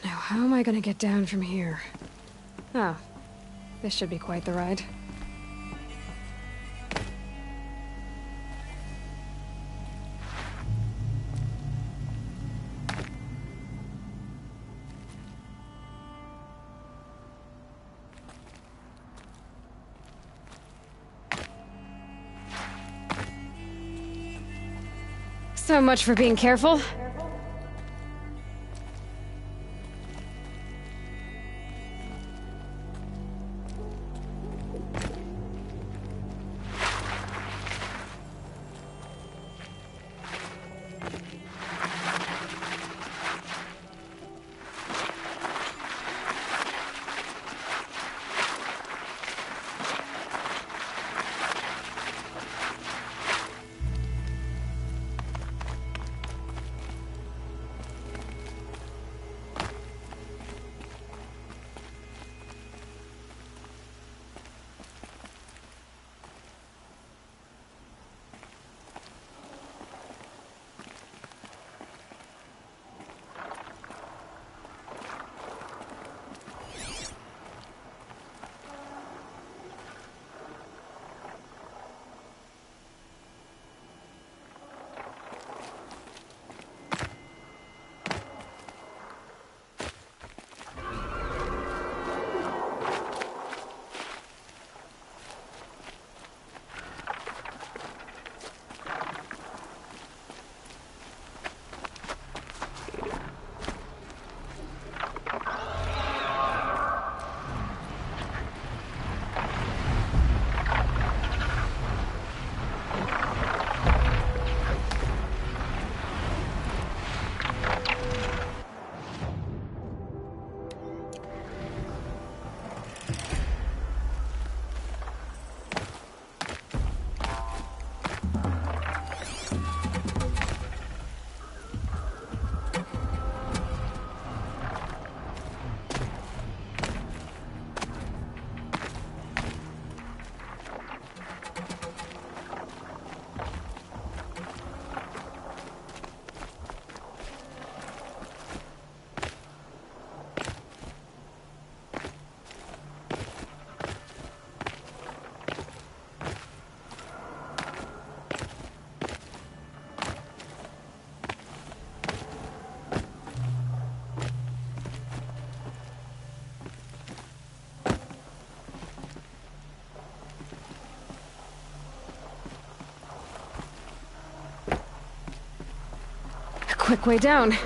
Now, how am I gonna get down from here? Oh, this should be quite the ride. So much for being careful. Quick way down.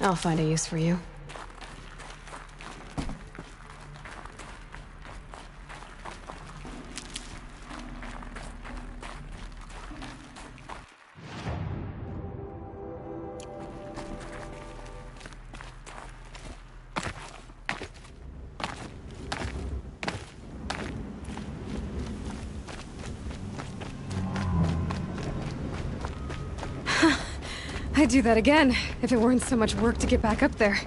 I'll find a use for you. I'd do that again, if it weren't so much work to get back up there.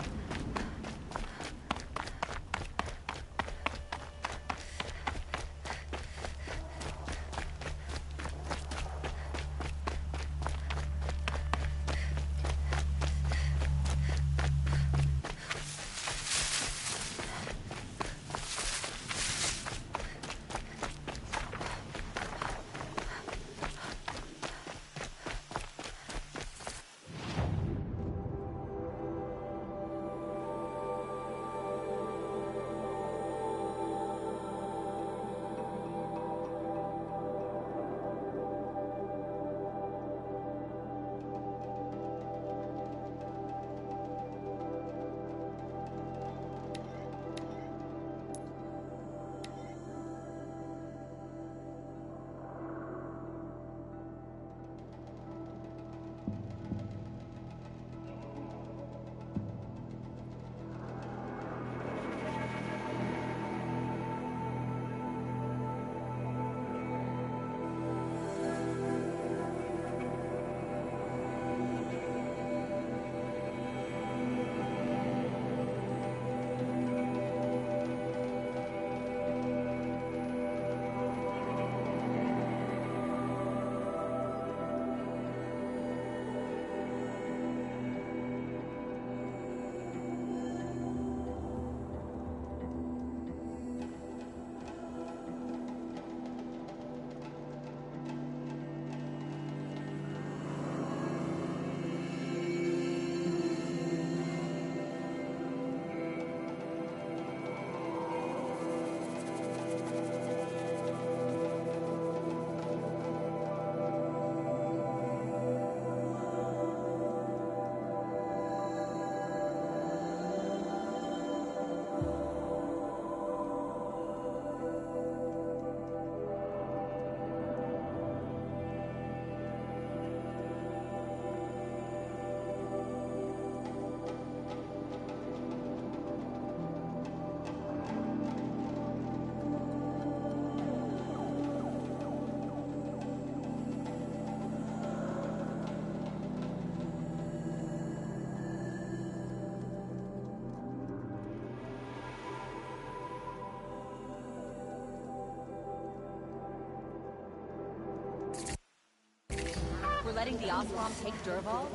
letting the Oseram take Dervahl,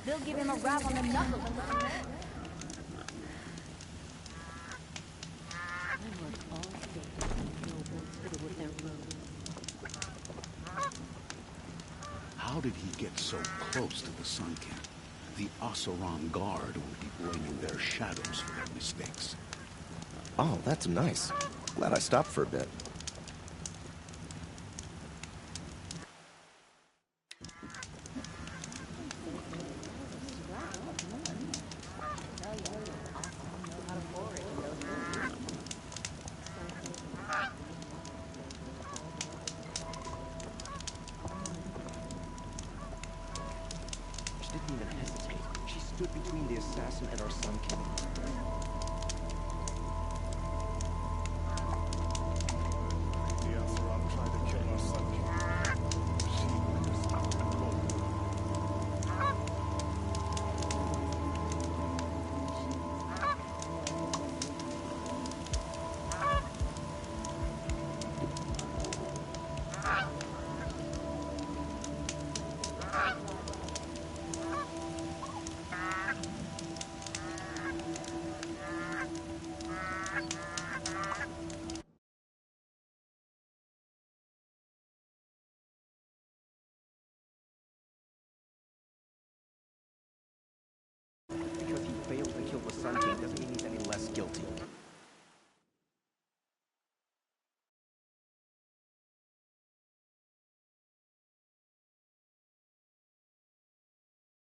they'll give him a rap on the knuckles and let him know. I work all day to keep nobles fiddle with their robes. How did he get so close to the Sun King? The Oseram Guard will be blaming their shadows for their mistakes. Oh, that's nice. Glad I stopped for a bit.